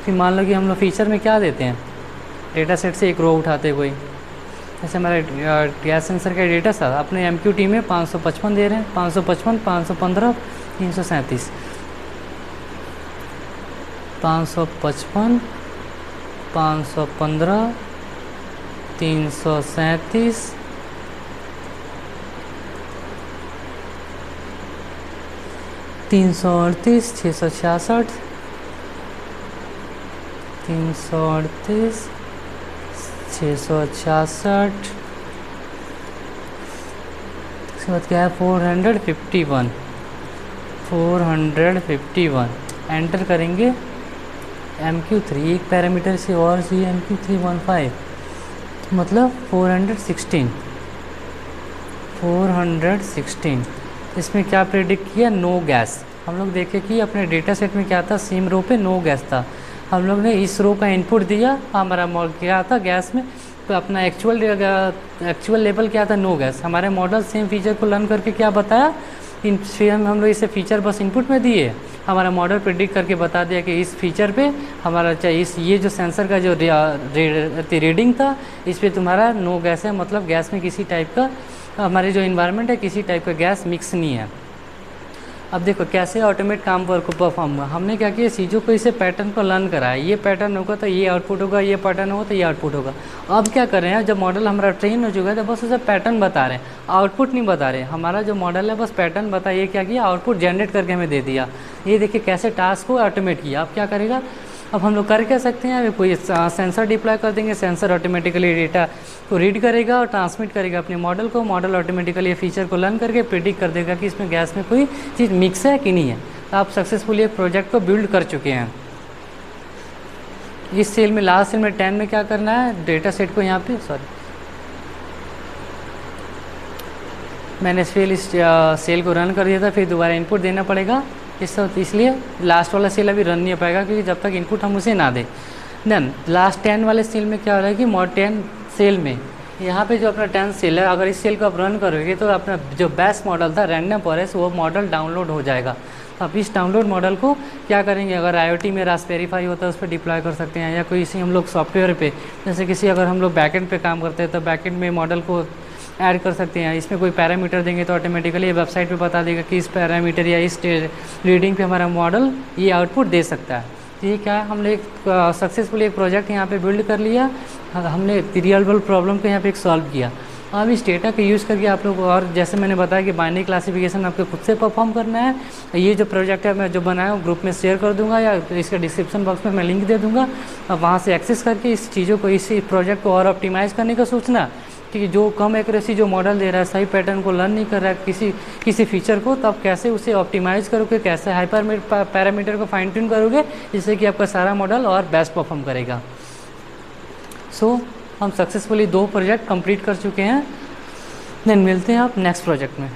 कि मान लो कि हम लोग फीचर में क्या देते हैं, डेटा सेट से एक रो उठाते कोई, जैसे हमारा गैस सेंसर का डेटा था अपने MQT में 555 दे रहे हैं, 555, 515, 337, 555, 515, 337, 338, 666, 338, 666, उसके बाद क्या है 451, 451 एंटर करेंगे। MQ3 एक पैरामीटर से और चाहिए, MQ315 मतलब 416, 416। इसमें क्या प्रेडिक्ट किया, नो गैस। हम लोग देखे कि अपने डेटा सेट में क्या था, सेम रो पे नो गैस था, हम लोग ने इस रो का इनपुट दिया, हमारा क्या था गैस में, तो अपना एक्चुअल लेवल क्या था, नो गैस। हमारे मॉडल सेम फीचर को लर्न करके क्या बताया, इन हम लोग इसे फीचर बस इनपुट में दिए, हमारा मॉडल प्रिडिक्ट करके बता दिया कि इस फीचर पे हमारा चाहिए, इस ये जो सेंसर का जो रीडिंग था इस पर तुम्हारा नो गैस है, मतलब गैस में किसी टाइप का, हमारे जो इन्वायरमेंट है किसी टाइप का गैस मिक्स नहीं है। अब देखो कैसे ऑटोमेट काम पर को परफॉर्म हुआ, हमने क्या किया, चीज़ों को इसे पैटर्न को लर्न कराया, ये पैटर्न होगा तो ये आउटपुट होगा, ये पैटर्न होगा तो ये आउटपुट होगा। अब क्या कर रहे हैं, जब मॉडल हमारा ट्रेन हो चुका है तो बस उसे पैटर्न बता रहे हैं, आउटपुट नहीं बता रहे। हमारा जो मॉडल है बस पैटर्न बताइए, क्या किया, आउटपुट जनरेट करके हमें दे दिया। ये देखिए कैसे टास्क को ऑटोमेट किया। अब क्या करेगा, अब हम लोग कर क्या सकते हैं, अभी कोई सेंसर डिप्लॉय कर देंगे, सेंसर ऑटोमेटिकली डेटा को रीड करेगा और ट्रांसमिट करेगा अपने मॉडल को, मॉडल ऑटोमेटिकली ये फीचर को लर्न करके प्रिडिक्ट कर देगा कि इसमें गैस में कोई चीज़ मिक्स है कि नहीं है। तो आप सक्सेसफुली एक प्रोजेक्ट को बिल्ड कर चुके हैं। इस सेल में, लास्ट सेल में 10 में क्या करना है, डेटा सेट को यहाँ पे, सॉरी मैंने इस सेल को रन कर दिया था, फिर दोबारा इनपुट देना पड़ेगा, इसलिए लास्ट वाला सेल अभी रन नहीं हो पाएगा, क्योंकि जब तक इनपुट हम उसे ना दें। देन लास्ट 10 वाले सेल में क्या हो रहा है कि मॉड 10 सेल में यहाँ पे जो अपना 10 सेल है, अगर इस सेल को आप रन करोगे तो अपना जो बेस्ट मॉडल था रैंडम फॉरेस्ट वो मॉडल डाउनलोड हो जाएगा। तो आप इस डाउनलोड मॉडल को क्या करेंगे, अगर IoT में रास्पबेरी पाई होता है उस पर डिप्लॉय कर सकते हैं, या कोई इसी हम लोग सॉफ्टवेयर पे, जैसे किसी अगर हम लोग बैकएंड पे काम करते हैं तो बैकएंड में मॉडल को ऐड कर सकते हैं। इसमें कोई पैरामीटर देंगे तो ऑटोमेटिकली ये वेबसाइट पे बता देगा कि इस पैरामीटर या इस रीडिंग पे हमारा मॉडल ये आउटपुट दे सकता है। तो ये क्या है, हमने एक सक्सेसफुली एक प्रोजेक्ट यहाँ पे बिल्ड कर लिया, हमने रियल वर्ल्ड प्रॉब्लम को यहाँ पे एक सॉल्व किया। अब इस डेटा का यूज़ करके आप लोग, और जैसे मैंने बताया कि बाइनरी क्लासिफिकेशन आपको खुद से परफॉर्म करना है। ये जो प्रोजेक्ट है मैं जो बनाया हूँ ग्रुप में शेयर कर दूंगा, या इसके डिस्क्रिप्शन बॉक्स में मैं लिंक दे दूंगा। अब वहाँ से एक्सेस करके इस चीज़ों को, इस प्रोजेक्ट को और ऑप्टिमाइज़ करने का सोचना कि जो कम एक्यूरेसी जो मॉडल दे रहा है, सही पैटर्न को लर्न नहीं कर रहा है किसी फीचर को, तो आप कैसे उसे ऑप्टिमाइज़ करोगे, कैसे हाइपर पैरामीटर को फाइन ट्यून करोगे जिससे कि आपका सारा मॉडल और बेस्ट परफॉर्म करेगा। सो हम सक्सेसफुली 2 प्रोजेक्ट कंप्लीट कर चुके हैं। देन मिलते हैं आप नेक्स्ट प्रोजेक्ट में।